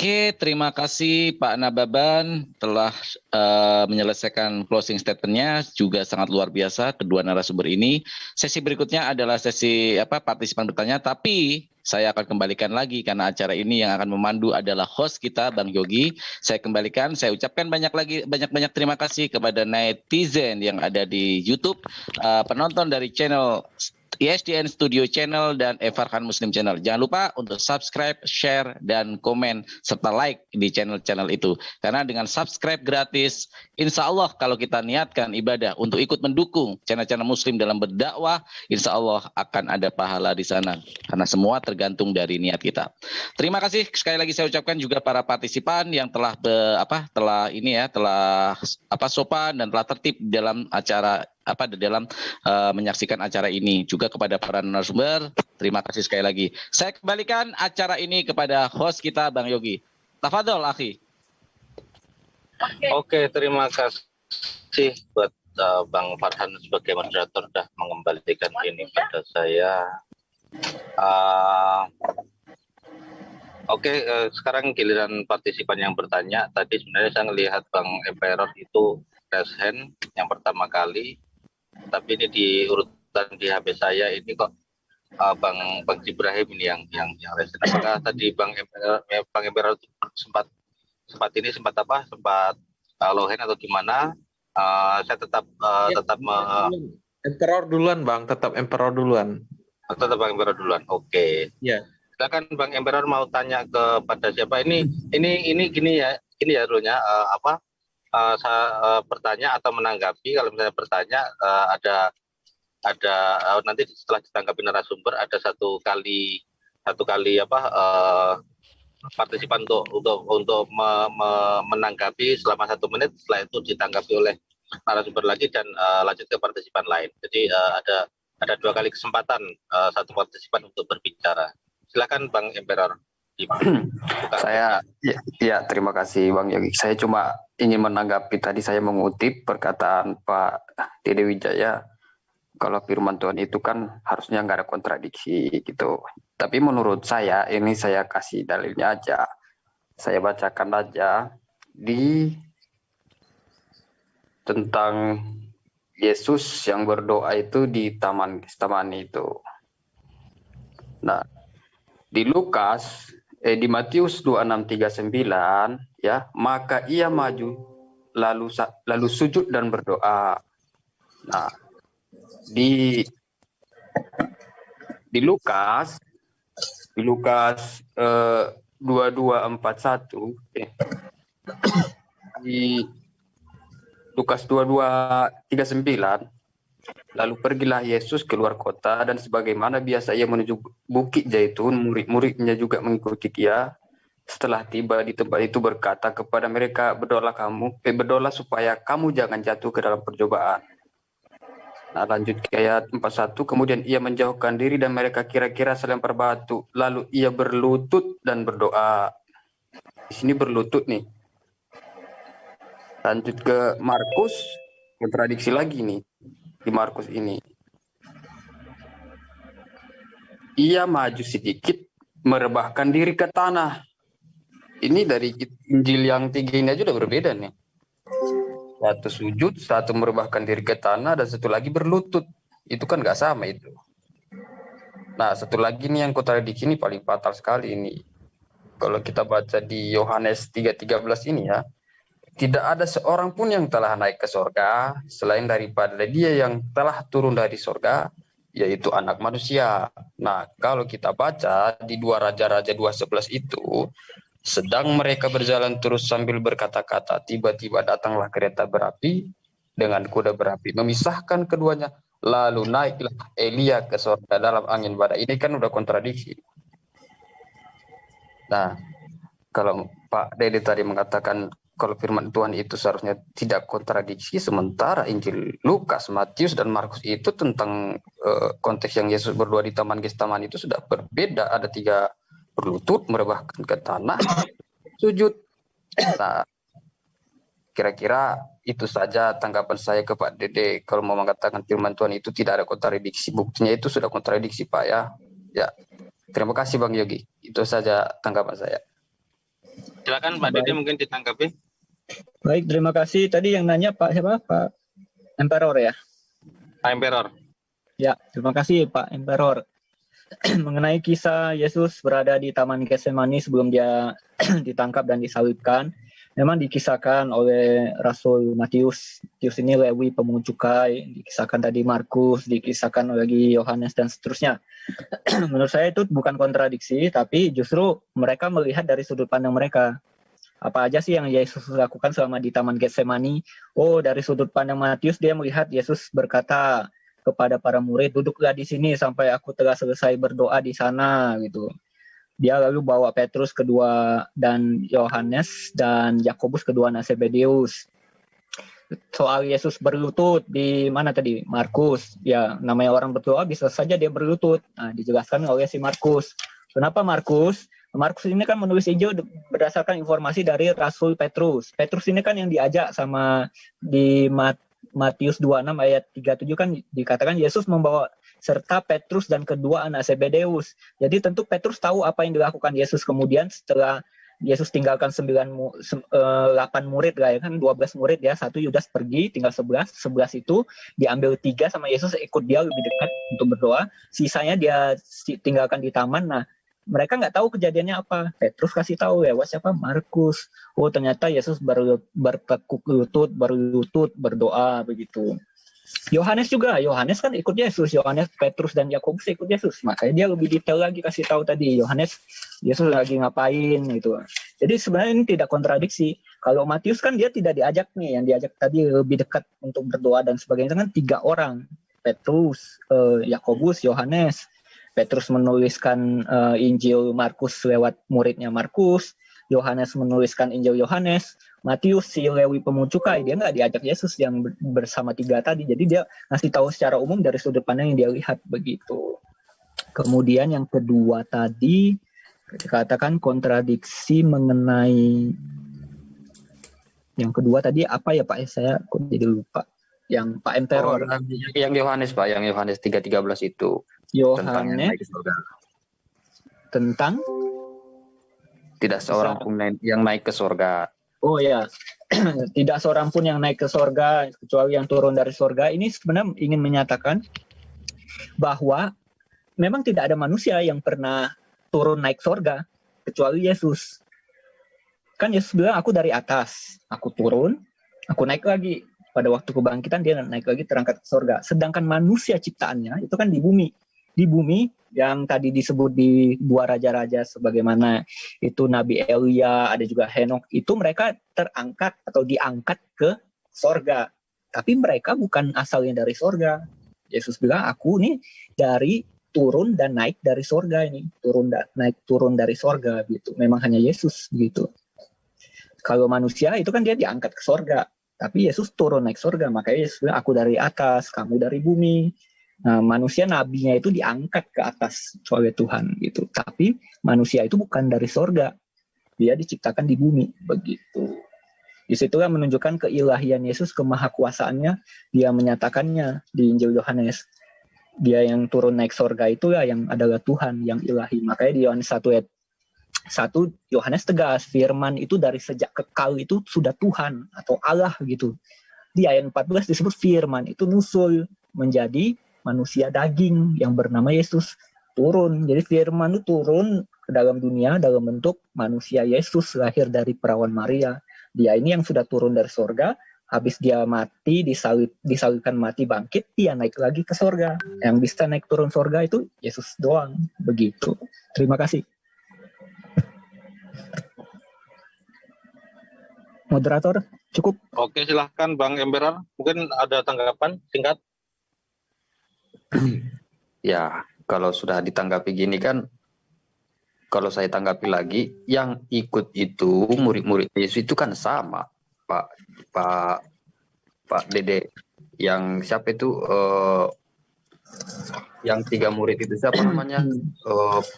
Oke, terima kasih Pak Nababan telah menyelesaikan closing statement-nya, juga sangat luar biasa kedua narasumber ini. Sesi berikutnya adalah sesi partisipan bertanya, tapi saya akan kembalikan lagi karena acara ini yang akan memandu adalah host kita Bang Yogi. Saya kembalikan, saya ucapkan banyak terima kasih kepada netizen yang ada di YouTube, penonton dari channel ISDN Studio Channel dan Farhan Muslim Channel. Jangan lupa untuk subscribe, share, dan komen, serta like di channel-channel itu. Karena dengan subscribe gratis, insya Allah kalau kita niatkan ibadah untuk ikut mendukung channel-channel Muslim dalam berdakwah, insya Allah akan ada pahala di sana. Karena semua tergantung dari niat kita. Terima kasih sekali lagi saya ucapkan juga para partisipan yang telah sopan dan telah tertib dalam acara menyaksikan acara ini. Juga kepada para narasumber, terima kasih sekali lagi. Saya kembalikan acara ini kepada host kita Bang Yogi. Tafadhol, akhi. Oke, terima kasih buat Bang Farhan sebagai moderator sudah mengembalikan ini pada saya. Sekarang giliran partisipan yang bertanya. Tadi sebenarnya saya melihat Bang Emperor itu raise hand yang pertama kali. Tapi ini di urutan di HP saya ini kok Bang Ibrahim ini yang raise. Apakah tadi Bang Emperor sempat low hand atau gimana? Saya tetap Emperor duluan Bang, tetap Emperor duluan. Tetap Bang Emperor duluan. Oke. Iya. Silakan Bang Emperor mau tanya kepada siapa? Ini gini ya rule-nya saya bertanya atau menanggapi. Kalau misalnya bertanya ada nanti setelah ditanggapi narasumber ada satu kali partisipan untuk menanggapi selama 1 menit. Setelah itu ditanggapi oleh narasumber lagi dan lanjut ke partisipan lain. Jadi ada 2 kali kesempatan satu partisipan untuk berbicara. Silakan Bang Emperor. Terima kasih Bang Yogi. Saya cuma ingin menanggapi tadi, saya mengutip perkataan Pak Dede Wijaya kalau firman Tuhan itu kan harusnya nggak ada kontradiksi gitu. Tapi menurut saya, ini saya kasih dalilnya aja. Saya bacakan aja di tentang Yesus yang berdoa itu di Taman Getsemani itu. Nah, di di Matius 26:39 ya, maka ia maju lalu sujud dan berdoa. Nah, di Lukas 22:41 di Lukas 22:39, lalu pergilah Yesus keluar kota dan sebagaimana biasa ia menuju Bukit Zaitun, murid-muridnya juga mengikuti dia. Setelah tiba di tempat itu berkata kepada mereka, berdoalah supaya kamu jangan jatuh ke dalam percobaan. Nah, lanjut ke ayat 41, kemudian ia menjauhkan diri dan mereka kira-kira selempar batu, lalu ia berlutut dan berdoa. Di sini berlutut nih. Lanjut ke Markus, kontradiksi lagi nih di Markus ini. Ia maju sedikit, merebahkan diri ke tanah. Ini dari Injil yang 3 ini aja udah berbeda nih. Satu sujud, satu merebahkan diri ke tanah, dan satu lagi berlutut. Itu kan nggak sama itu. Nah, satu lagi nih yang kontradiksi ini paling fatal sekali ini. Kalau kita baca di Yohanes 3:13 ini ya, tidak ada seorang pun yang telah naik ke sorga selain daripada dia yang telah turun dari sorga, yaitu anak manusia. Nah, kalau kita baca di 2 Raja-Raja 2:11 itu, sedang mereka berjalan terus sambil berkata-kata, tiba-tiba datanglah kereta berapi dengan kuda berapi, memisahkan keduanya, lalu naiklah Elia ke sorga dalam angin badai. Ini kan udah kontradiksi. Nah, kalau Pak Dede tadi mengatakan kalau firman Tuhan itu seharusnya tidak kontradiksi, sementara Injil Lukas, Matius, dan Markus itu tentang konteks yang Yesus berdoa di Taman Getsemani itu sudah berbeda. Ada 3 berlutut, merebahkan ke tanah, sujud. Nah, kira-kira itu saja tanggapan saya ke Pak Dede. Kalau mau mengatakan firman Tuhan itu tidak ada kontradiksi, buktinya itu sudah kontradiksi Pak ya. Ya, terima kasih Bang Yogi. Itu saja tanggapan saya. Silakan Pak Dede mungkin ditanggapi. Baik, terima kasih. Tadi yang nanya Pak siapa? Pak Emperor ya? Pak Emperor. Ya, terima kasih Pak Emperor. Mengenai kisah Yesus berada di Taman Getsemani sebelum dia ditangkap dan disalibkan, memang dikisahkan oleh Rasul Matius. Matius ini Lewi pemungut cukai, dikisahkan tadi Markus, dikisahkan lagi Yohanes dan seterusnya. Menurut saya itu bukan kontradiksi, tapi justru mereka melihat dari sudut pandang mereka. Apa aja sih yang Yesus lakukan selama di Taman Getsemani? Oh, dari sudut pandang Matius dia melihat Yesus berkata kepada para murid, duduklah di sini sampai aku telah selesai berdoa di sana gitu. Dia lalu bawa Petrus kedua dan Yohanes dan Yakobus kedua anak Zebedeus. Soal Yesus berlutut di mana tadi? Markus. Ya, namanya orang berdoa bisa saja dia berlutut. Nah, dijelaskan oleh si Markus. Kenapa Markus? Markus ini kan menulis Injil berdasarkan informasi dari Rasul Petrus. Petrus ini kan yang diajak sama di Matius 26 ayat 37 kan dikatakan Yesus membawa serta Petrus dan kedua anak Zebedeus. Jadi tentu Petrus tahu apa yang dilakukan Yesus kemudian setelah Yesus tinggalkan 8 murid lah ya kan, 12 murid ya, satu Yudas pergi, tinggal 11 itu diambil 3 sama Yesus ikut dia lebih dekat untuk berdoa, sisanya dia tinggalkan di taman. Nah, mereka nggak tahu kejadiannya apa. Petrus kasih tahu lewat siapa? Markus. Oh, ternyata Yesus bertekuk lutut, berdoa begitu. Yohanes juga, Yohanes kan ikut Yesus. Yohanes, Petrus dan Yakobus ikut Yesus. Makanya dia lebih detail lagi kasih tahu tadi. Yohanes, Yesus lagi ngapain gitu. Jadi sebenarnya ini tidak kontradiksi. Kalau Matius kan dia tidak diajak nih, yang diajak tadi lebih dekat untuk berdoa dan sebagainya kan 3 orang. Petrus, Yakobus, Yohanes. Petrus menuliskan Injil Markus lewat muridnya Markus, Yohanes menuliskan Injil Yohanes, Matius si Lewi pemungut cukai, dia nggak diajak Yesus yang bersama 3 tadi, jadi dia ngasih tahu secara umum dari sudut pandang yang dia lihat begitu. Kemudian yang kedua tadi dikatakan kontradiksi mengenai yang kedua tadi apa ya Pak? Saya kok jadi lupa. Yang Pak Emperor. Yang Yohanes Pak, yang Yohanes 3:13 itu. Yohanes tentang tidak seorang pun yang naik ke surga. Oh ya, tidak seorang pun yang naik ke surga kecuali yang turun dari surga. Ini sebenarnya ingin menyatakan bahwa memang tidak ada manusia yang pernah turun naik surga kecuali Yesus. Kan Yesus bilang, aku dari atas, aku turun, aku naik lagi. Pada waktu kebangkitan dia naik lagi terangkat ke surga. Sedangkan manusia ciptaannya itu kan di bumi. Di bumi yang tadi disebut di 2 raja-raja sebagaimana itu Nabi Elia, ada juga Henok, itu mereka terangkat atau diangkat ke sorga. Tapi mereka bukan asalnya dari sorga. Yesus bilang, aku nih dari turun dan naik dari sorga ini. Turun dari sorga gitu. Memang hanya Yesus gitu. Kalau manusia itu kan dia diangkat ke sorga. Tapi Yesus turun naik sorga. Makanya Yesus bilang, aku dari atas, kamu dari bumi. Nah, manusia nabinya itu diangkat ke atas oleh Tuhan gitu. Tapi manusia itu bukan dari sorga. Dia diciptakan di bumi begitu. Disitulah menunjukkan keilahian Yesus, kemahakuasaannya. Dia menyatakannya di Injil Yohanes. Dia yang turun naik sorga itu ya yang adalah Tuhan yang ilahi. Makanya di Yohanes 1 ayat 1 Yohanes tegas, firman itu dari sejak kekal itu sudah Tuhan atau Allah gitu. Di ayat 14 disebut firman itu nusul menjadi manusia daging yang bernama Yesus turun. Jadi firman itu turun ke dalam dunia dalam bentuk manusia Yesus lahir dari perawan Maria. Dia ini yang sudah turun dari sorga, habis dia mati, disalibkan mati bangkit, dia naik lagi ke sorga. Yang bisa naik turun sorga itu Yesus doang. Begitu. Terima kasih. Moderator, cukup? Oke, silahkan Bang Emperor. Mungkin ada tanggapan singkat? Ya, kalau sudah ditanggapi gini kan, kalau saya tanggapi lagi, yang ikut itu murid-murid Yesus itu kan sama, Pak Dede. Yang siapa itu? Yang 3 murid itu siapa namanya?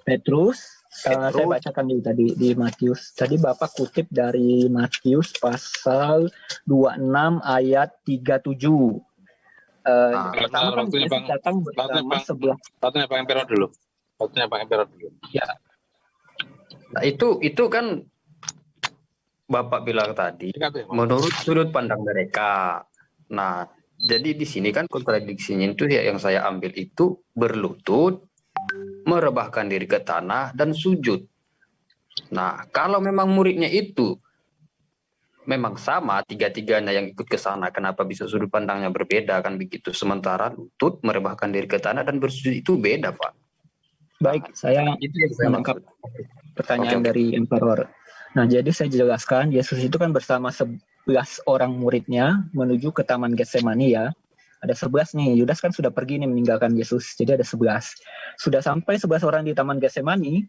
Petrus. Saya bacakan dulu tadi di Matius. Tadi Bapak kutip dari Matius pasal 26 ayat 37. Pertama kan Yesus datang bersama 11. Waktunya Pak Emperor dulu. Ya. Nah, itu kan Bapak bilang tadi, menurut sudut pandang mereka. Nah, jadi di sini kan kontradiksinya itu ya yang saya ambil itu berlutut, merebahkan diri ke tanah, dan sujud. Nah, kalau memang muridnya itu memang sama, tiga-tiganya yang ikut ke sana, kenapa bisa sudut pandangnya berbeda kan begitu? Sementara lutut, merebahkan diri ke tanah, dan bersujud itu beda, Pak. Baik, saya Itu yang saya menangkap maksud. pertanyaan Oke. dari Emperor. Nah, jadi saya jelaskan, Yesus itu kan bersama 11 orang muridnya menuju ke Taman Getsemani ya. Ada 11 nih, Yudas kan sudah pergi nih meninggalkan Yesus, jadi ada 11. Sudah sampai 11 orang di Taman Getsemani,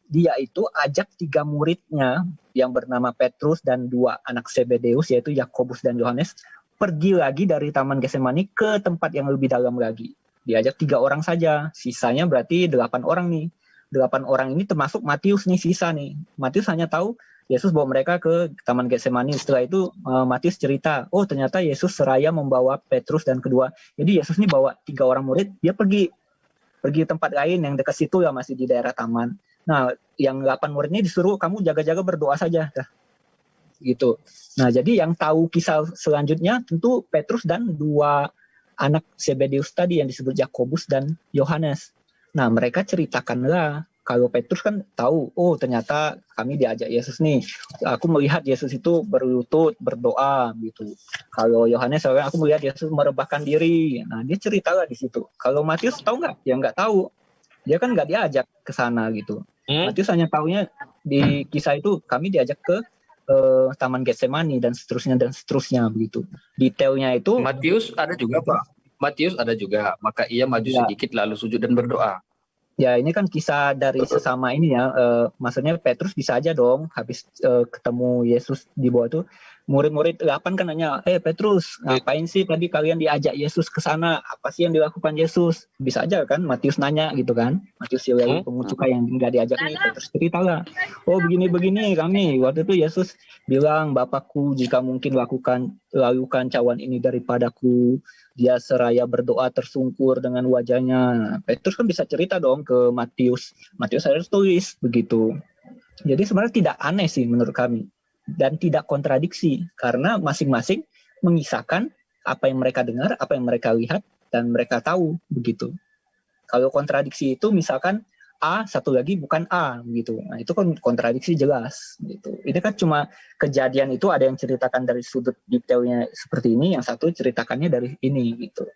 dia itu ajak 3 muridnya yang bernama Petrus dan 2 anak Zebedeus, yaitu Yakobus dan Yohanes, pergi lagi dari Taman Getsemani ke tempat yang lebih dalam lagi. Diajak 3 orang saja, sisanya berarti 8 orang nih. 8 orang ini termasuk Matius nih, sisa nih. Matius hanya tahu Yesus bawa mereka ke Taman Getsemani. Setelah itu Matius cerita, oh ternyata Yesus seraya membawa Petrus dan kedua. Jadi Yesus ini bawa 3 orang murid, dia pergi tempat lain yang dekat situ ya, masih di daerah taman. Nah, yang 8 muridnya disuruh kamu jaga-jaga berdoa saja. Gitu. Nah, jadi yang tahu kisah selanjutnya tentu Petrus dan 2 anak Zebedeus tadi yang disebut Yakobus dan Yohanes. Nah, mereka ceritakanlah, kalau Petrus kan tahu, oh ternyata kami diajak Yesus nih. Aku melihat Yesus itu berlutut, berdoa gitu. Kalau Yohanes, aku melihat Yesus merebahkan diri. Nah, dia ceritalah di situ. Kalau Matius tahu nggak? Ya nggak tahu. Dia kan nggak diajak ke sana gitu. Matius hanya tahunya di kisah itu kami diajak ke Taman Getsemani dan seterusnya begitu. Detailnya itu Matius ada juga, Pak. Matius ada juga, maka ia maju sedikit lalu sujud dan berdoa. Ya, ini kan kisah dari sesama ini ya. Maksudnya Petrus bisa aja dong habis ketemu Yesus di bawah itu. Murid-murid 8 kan nanya, Petrus, ngapain sih tadi kalian diajak Yesus ke sana? Apa sih yang dilakukan Yesus? Bisa aja kan Matius nanya gitu kan. Matius Silawi pemucuka yang nggak diajak nih, Petrus cerita lah. Oh begini-begini kami. Waktu itu Yesus bilang, Bapakku jika mungkin lakukan cawan ini daripadaku. Dia seraya berdoa tersungkur dengan wajahnya. Petrus kan bisa cerita dong ke Matius. Matius harus tulis begitu. Jadi sebenarnya tidak aneh sih menurut kami. Dan tidak kontradiksi. Karena masing-masing mengisahkan apa yang mereka dengar, apa yang mereka lihat, dan mereka tahu begitu. Kalau kontradiksi itu misalkan A, satu lagi bukan A gitu. Nah, itu kan kontradiksi jelas gitu. Ini kan cuma kejadian itu ada yang ceritakan dari sudut detailnya seperti ini, yang satu ceritakannya dari ini gitu.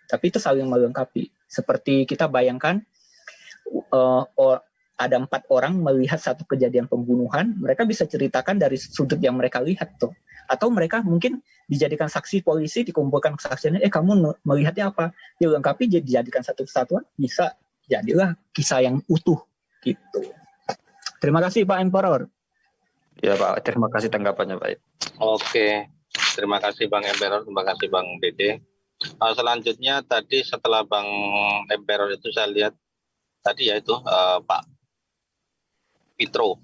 Tapi itu saling melengkapi. Seperti kita bayangkan ada 4 orang melihat satu kejadian pembunuhan, mereka bisa ceritakan dari sudut yang mereka lihat tuh. Atau mereka mungkin dijadikan saksi polisi, dikumpulkan kesaksiannya, kamu melihatnya apa? Dilengkapi dijadikan satu kesatuan, bisa jadilah kisah yang utuh gitu. Terima kasih Pak Emperor. Ya Pak, terima kasih tanggapannya Pak. Oke, terima kasih Bang Emperor, terima kasih Bang Dede. Selanjutnya tadi setelah Bang Emperor itu saya lihat tadi yaitu Pak Pitro.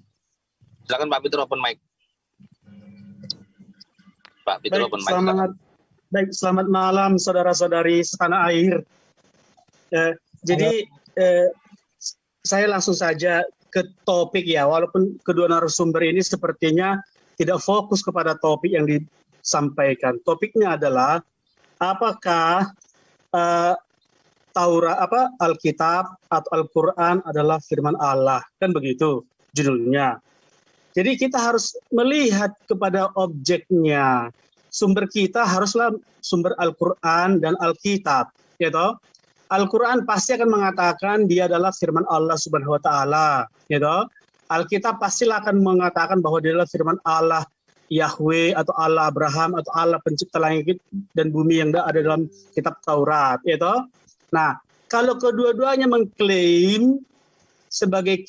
Silakan Pak Pitro, open mic. Pak Pitro, open mic. Selamat malam saudara-saudari setanah air. Jadi saya langsung saja ke topik ya, walaupun kedua narasumber ini sepertinya tidak fokus kepada topik yang disampaikan. Topiknya adalah apakah Taurat Alkitab atau Al-Quran adalah firman Allah, kan begitu judulnya. Jadi kita harus melihat kepada objeknya. Sumber kita haruslah sumber Al-Quran dan Alkitab, ya toh? Al-Quran pasti akan mengatakan dia adalah firman Allah Subhanahu wa taala, ya toh? Alkitab pastilah akan mengatakan bahwa dia adalah firman Allah Yahweh atau Allah Abraham atau Allah pencipta langit dan bumi yang ada dalam kitab Taurat, ya toh? Nah, kalau kedua-duanya mengklaim sebagai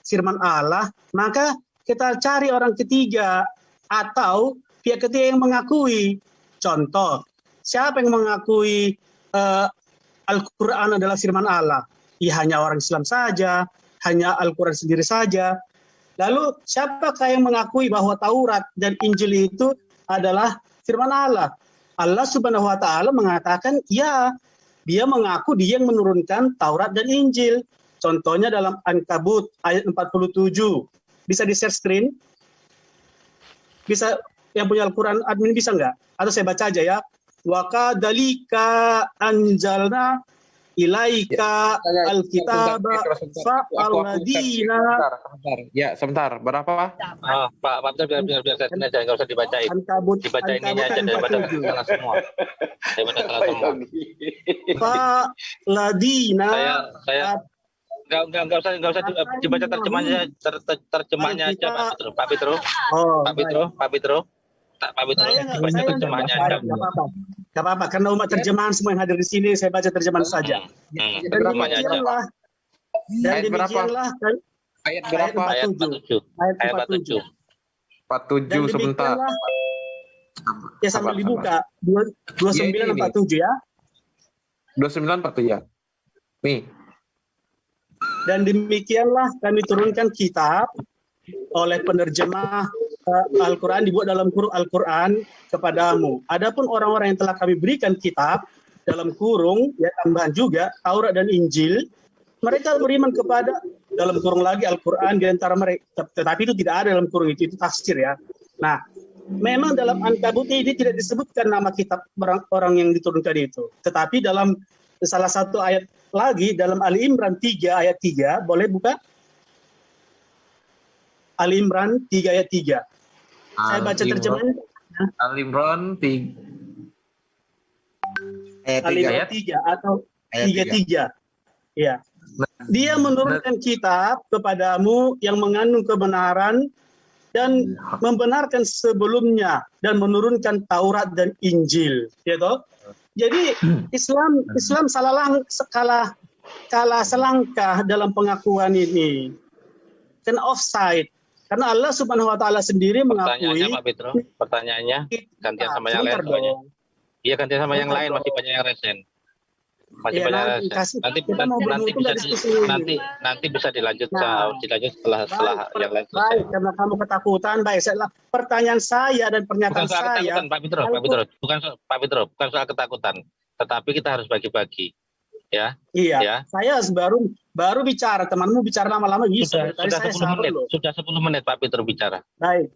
firman Allah, maka kita cari orang ketiga atau pihak ketiga yang mengakui. Contoh, siapa yang mengakui Al-Quran adalah firman Allah? Ya hanya orang Islam saja, hanya Al-Quran sendiri saja. Lalu siapakah yang mengakui bahwa Taurat dan Injil itu adalah firman Allah? Allah Subhanahu wa taala mengatakan ya, dia mengaku dia yang menurunkan Taurat dan Injil. Contohnya dalam Ankabut ayat 47. Bisa di share screen? Bisa yang punya Al-Quran admin bisa nggak? Atau saya baca aja ya. Wa kadzalika anjalna ilaika alkitaba fa'alladina. Ya, sebentar. Berapa? Pak biar saya sini aja, nggak usah dibacain. Dibaca ininya aja daripada salah semua. Daripada salah semua. Fa'alladina. Nggak usah dibaca terjemahnya, terjemahnya aja Pak Petro. Pak Petro. Baca terjemahnya aja. Gak apa-apa, karena umat terjemahan semua yang hadir di sini, saya baca terjemahan saja. Dan demikianlah, Ayat berapa? Ayat 47. Ayat 47. 47 sebentar. Ya sambil dibuka 29 dan 47 ya. 29 47 ya. Nih. Dan demikianlah kami turunkan kitab oleh penerjemah Al-Quran, dibuat dalam kurung Al-Quran kepadamu. Adapun orang-orang yang telah kami berikan kitab dalam kurung, ya tambahan juga Taurat dan Injil, mereka beriman kepada dalam kurung lagi Al-Quran di antara mereka. Tetapi itu tidak ada dalam kurung itu tafsir ya. Nah, memang dalam Ankabut ini tidak disebutkan nama kitab orang yang diturunkan itu. Tetapi dalam salah satu ayat lagi, dalam Ali Imran 3 ayat 3, boleh buka? Ali Imran 3 ayat 3. Saya baca terjemahannya. Ali Imran 3 ayat 3 atau 33. Ya. Dia menurunkan kitab kepadamu yang mengandung kebenaran dan membenarkan sebelumnya dan menurunkan Taurat dan Injil, gitu. Jadi Islam kalah selangkah dalam pengakuan ini. Kan offside. Karena Allah Subhanahu wa taala sendiri mengakui. Pertanyaannya Pak Petro, pertanyaannya gantian sama yang lain soalnya. Iya, gantian sama yang lain, masih banyak yang resen. Masih banyak yang resen. Nanti bisa dilanjutkan, dilanjut setelah yang lain selesai. Baik, karena kamu ketakutan, baik. Pertanyaan saya dan pernyataan saya. Pak Petro, bukan soal ketakutan, tetapi kita harus bagi-bagi. Ya. Iya. Ya. Saya baru bicara, temanmu bicara lama-lama bisa. Sudah 10 menit Pak Petro bicara. Baik.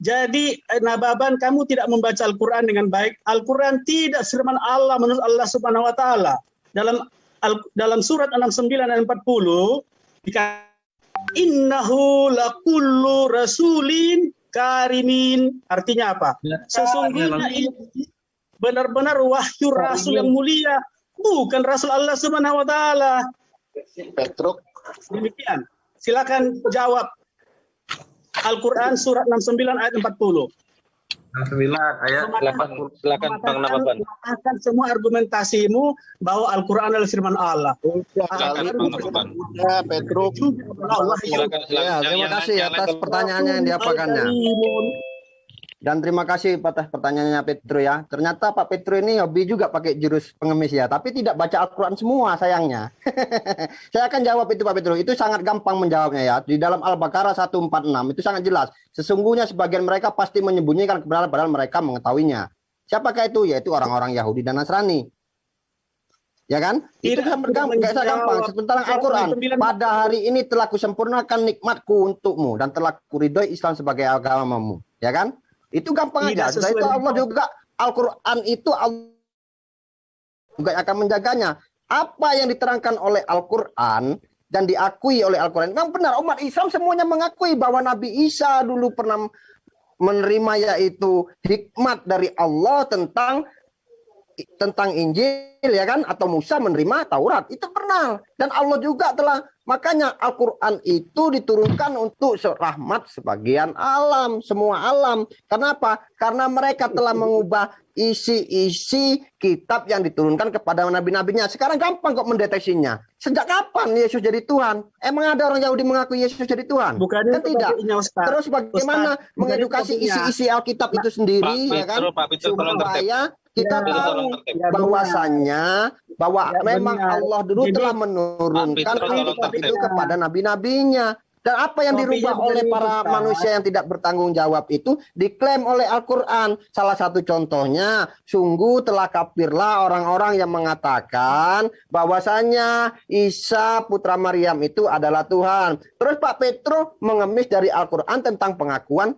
Jadi Nababan, kamu tidak membaca Al-Quran dengan baik. Al-Quran tidak firman Allah menurut Allah Subhanahu wa taala. Dalam surat 69 dan 40 dikatakan innahu lakullu rasulin karimin. Artinya apa? Sesungguhnya ini benar-benar wahyu rasul yang mulia, bukan rasul Allah Subhanahu wa taala. Petruk. Demikian. Silakan jawab. Al-Quran surat 69 ayat 40. 69 ayat 80. Silakan Bang Nababan. Akan semua argumentasimu bahwa Al-Quran adalah firman Allah. Silakan Bang Nababan. Ya, Petruk. Silakan. Ya, terima kasih atas pertanyaannya yang diapakannya. Dan terima kasih atas pertanyaannya Petro ya. Ternyata Pak Petro ini hobi juga pakai jurus pengemis ya. Tapi tidak baca Al-Quran semua sayangnya. Saya akan jawab itu Pak Petro. Itu sangat gampang menjawabnya ya. Di dalam Al-Baqarah 146 itu sangat jelas. Sesungguhnya sebagian mereka pasti menyembunyikan kebenaran padahal mereka mengetahuinya. Siapakah itu? Yaitu orang-orang Yahudi dan Nasrani. Ya kan? Itu sangat gampang. Sementara Al-Quran, pada hari ini telah kusempurnakan nikmatku untukmu dan telah kuridhoi Islam sebagai agamamu. Ya kan? Itu gampang aja. Setelah itu Allah juga, Al-Quran itu Allah juga akan menjaganya. Apa yang diterangkan oleh Al-Quran dan diakui oleh Al-Quran, memang benar. Umat Islam semuanya mengakui bahwa Nabi Isa dulu pernah menerima yaitu hikmat dari Allah tentang Injil ya kan, atau Musa menerima Taurat, itu pernah. Dan Allah juga telah, makanya Al-Quran itu diturunkan untuk rahmat sebagian alam, semua alam. Kenapa? Karena mereka telah mengubah isi-isi kitab yang diturunkan kepada nabi-nabinya. Sekarang gampang kok mendeteksinya. Sejak kapan Yesus jadi Tuhan? Emang ada orang Yahudi mengakui Yesus jadi Tuhan? Kan tidak. Terus bagaimana mengedukasi isi-isi Alkitab itu sendiri? Ya kan? Supaya kita tahu bahwasannya bahwa memang Allah dulu telah menurunkan Alkitab itu kepada nabi-nabinya. Dan apa yang dirubah oleh para manusia yang tidak bertanggung jawab itu diklaim oleh Al-Quran. Salah satu contohnya, sungguh telah kafirlah orang-orang yang mengatakan bahwasanya Isa putra Maryam itu adalah Tuhan. Terus Pak Petro mengemis dari Al-Quran tentang pengakuan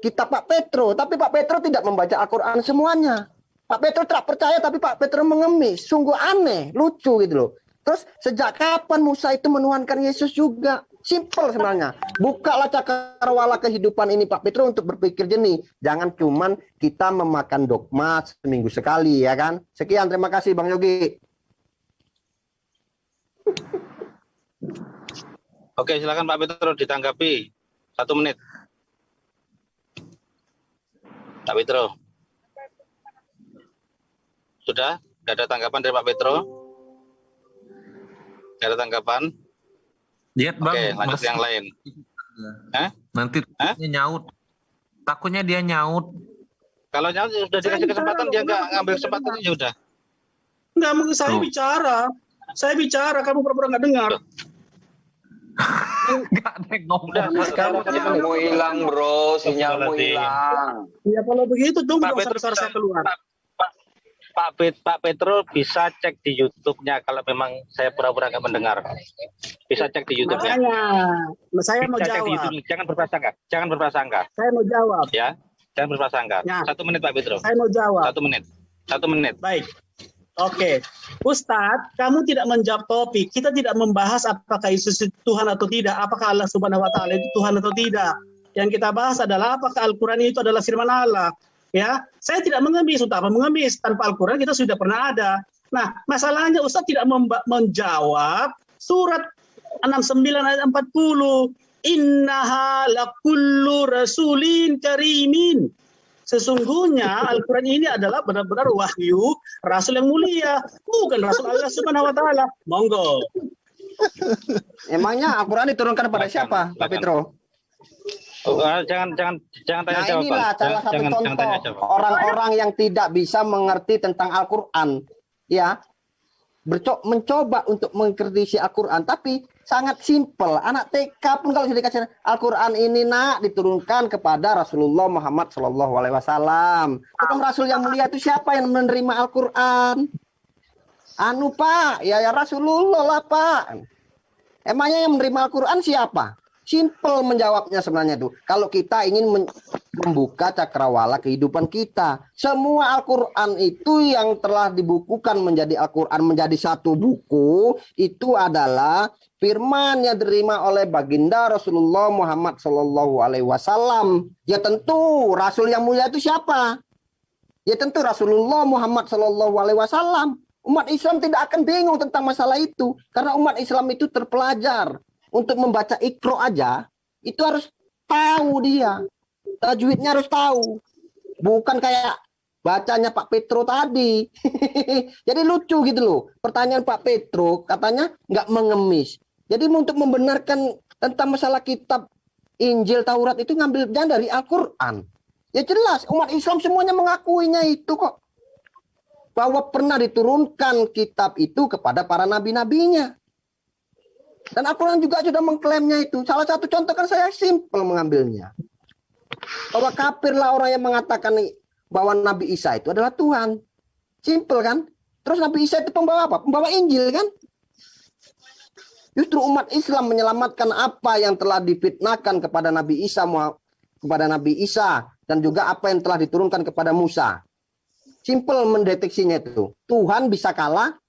kitab Pak Petro, tapi Pak Petro tidak membaca Al-Quran semuanya. Pak Petro tidak percaya, tapi Pak Petro mengemis. Sungguh aneh, lucu gitu loh. Terus sejak kapan Musa itu menuhankan Yesus juga? Simple sebenarnya. Bukalah cakrawala kehidupan ini Pak Petro untuk berpikir jernih. Jangan cuman kita memakan dogma seminggu sekali ya kan. Sekian, terima kasih Bang Yogi. Oke, silakan Pak Petro ditanggapi. 1 menit. Pak Petro. Sudah? Tidak ada tanggapan dari Pak Petro? Tidak ada tanggapan? Lihat Bang. Oke, lanjut yang lain. Nanti takutnya nyaut. Takutnya dia nyaut. Kalau nyaut sudah dikasih kesempatan, dia nggak ngambil kesempatan ya udah. Enggak, saya bicara. Saya bicara, kamu pura-pura nggak dengar. Enggak nengok. Sekarang mau hilang bro, sinyal mau hilang. Ya kalau begitu tunggu Pak dong Petro, sampai suara saya keluar. Pak Petro bisa cek di YouTube-nya kalau memang saya pura-pura nggak mendengar. Bisa cek di YouTube-nya. Makanya, saya mau Bisa cek di jawab. YouTube. Jangan berprasangka. Jangan berprasangka. Saya mau jawab. Ya, jangan berprasangka. Ya. 1 menit Pak Petro. Saya mau jawab. 1 menit. 1 menit. Baik. Oke. Ustadz, kamu tidak menjawab topik. Kita tidak membahas apakah Yesus itu Tuhan atau tidak. Apakah Allah Subhanahu wa Ta'ala itu Tuhan atau tidak. Yang kita bahas adalah apakah Al-Quran itu adalah firman Allah. Ya, saya tidak mengemis. Untuk apa mengemis? Tanpa Al-Quran kita sudah pernah ada. Nah, masalahnya Ustadz tidak menjawab surat 69 ayat 40. Innaha lakullu rasulin karimin. Sesungguhnya Al-Quran ini adalah benar-benar wahyu Rasul yang mulia, bukan Rasul Allah Subhanahu wa Ta'ala. Monggo. Emangnya Al-Quran diturunkan kepada siapa, Pak Petro? Jangan tanya Nah jawab. inilah salah satu contoh orang-orang yang tidak bisa mengerti tentang Al-Quran, ya, mencoba untuk mengkritisi Al-Quran, tapi sangat simpel. Anak TK pun kalau sudah dikasih Al-Quran ini nak diturunkan kepada Rasulullah Muhammad SAW. Bukan Rasul yang mulia itu siapa yang menerima Al-Quran? Anu Pak, ya Rasulullah lah Pak. Emangnya yang menerima Al-Quran siapa? Simple menjawabnya sebenarnya tuh. Kalau kita ingin membuka cakrawala kehidupan kita, semua Al-Quran itu yang telah dibukukan menjadi Al-Quran menjadi satu buku itu adalah firman yang diterima oleh baginda Rasulullah Muhammad SAW. Ya tentu Rasul yang mulia itu siapa? Ya tentu Rasulullah Muhammad SAW. Umat Islam tidak akan bingung tentang masalah itu karena umat Islam itu terpelajar. Untuk membaca Iqra aja, itu harus tahu dia. Tajwidnya harus tahu. Bukan kayak bacanya Pak Petro tadi. Jadi lucu gitu loh. Pertanyaan Pak Petro katanya nggak mengemis. Jadi untuk membenarkan tentang masalah kitab Injil Taurat itu ngambilnya dari Al-Quran. Ya jelas, umat Islam semuanya mengakuinya itu kok. Bahwa pernah diturunkan kitab itu kepada para nabi-nabinya. Dan Al-Quran juga sudah mengklaimnya itu. Salah satu contoh kan saya simpel mengambilnya. Bahwa kafirlah orang yang mengatakan bahwa Nabi Isa itu adalah Tuhan. Simpel kan? Terus Nabi Isa itu pembawa apa? Pembawa Injil kan? Justru umat Islam menyelamatkan apa yang telah difitnahkan kepada Nabi Isa dan juga apa yang telah diturunkan kepada Musa. Simpel mendeteksinya itu. Tuhan bisa kalah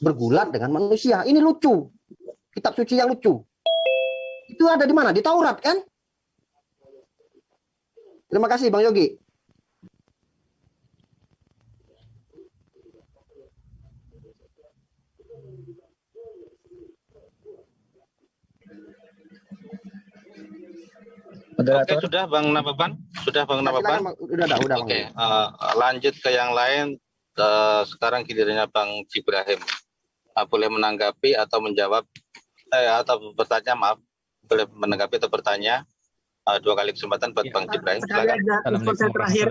bergulat dengan manusia. Ini lucu. Kitab suci yang lucu. Itu ada di mana? Di Taurat kan? Terima kasih Bang Yogi. Oke, sudah Bang Nababan? Sudah Bang Nababan? Udah. Oke, lanjut ke yang lain. Sekarang gilirannya Bang Jibrahim. Boleh menanggapi atau menjawab atau bertanya, maaf, boleh menanggapi atau bertanya. 2 kali kesempatan buat Bang Jibrahim. Silakan. Respon saya terakhir.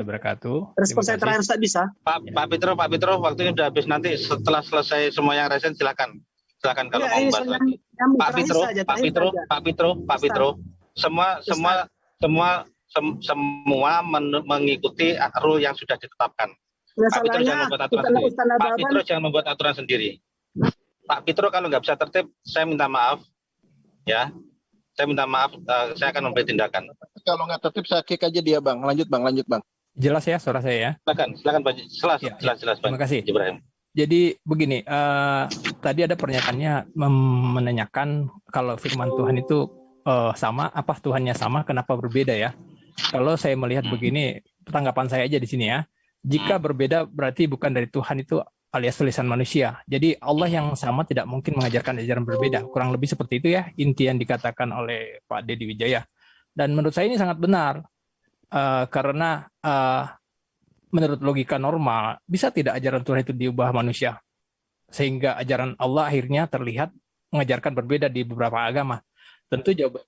Respon saya terakhir Ustaz bisa? Pak Petro, waktunya sudah habis. Nanti setelah selesai semua yang resen silakan. Silakan kalau mau bahas lagi. Pak Petro, semua mengikuti rule yang sudah ditetapkan. Pak Petro jangan membuat aturan sendiri. Pak Petro jangan membuat aturan sendiri. Pak Petro kalau nggak bisa tertib, saya minta maaf, ya. Saya minta maaf, saya akan memberi tindakan. Kalau nggak tertib saya kick aja dia bang. Lanjut bang. Jelas ya suara saya ya? Silakan Pak. Jelas Pak. Terima kasih. Ibrahim. Jadi begini, tadi ada pernyataannya menanyakan kalau firman Tuhan itu sama, apa Tuhannya sama, kenapa berbeda ya? Kalau saya melihat begini, tanggapan saya aja di sini ya. Jika berbeda berarti bukan dari Tuhan itu alias tulisan manusia. Jadi Allah yang sama tidak mungkin mengajarkan ajaran berbeda. Kurang lebih seperti itu ya, inti yang dikatakan oleh Pak Dedi Wijaya. Dan menurut saya ini sangat benar. Karena menurut logika normal, bisa tidak ajaran Tuhan itu diubah manusia? Sehingga ajaran Allah akhirnya terlihat mengajarkan berbeda di beberapa agama. Tentu jawaban.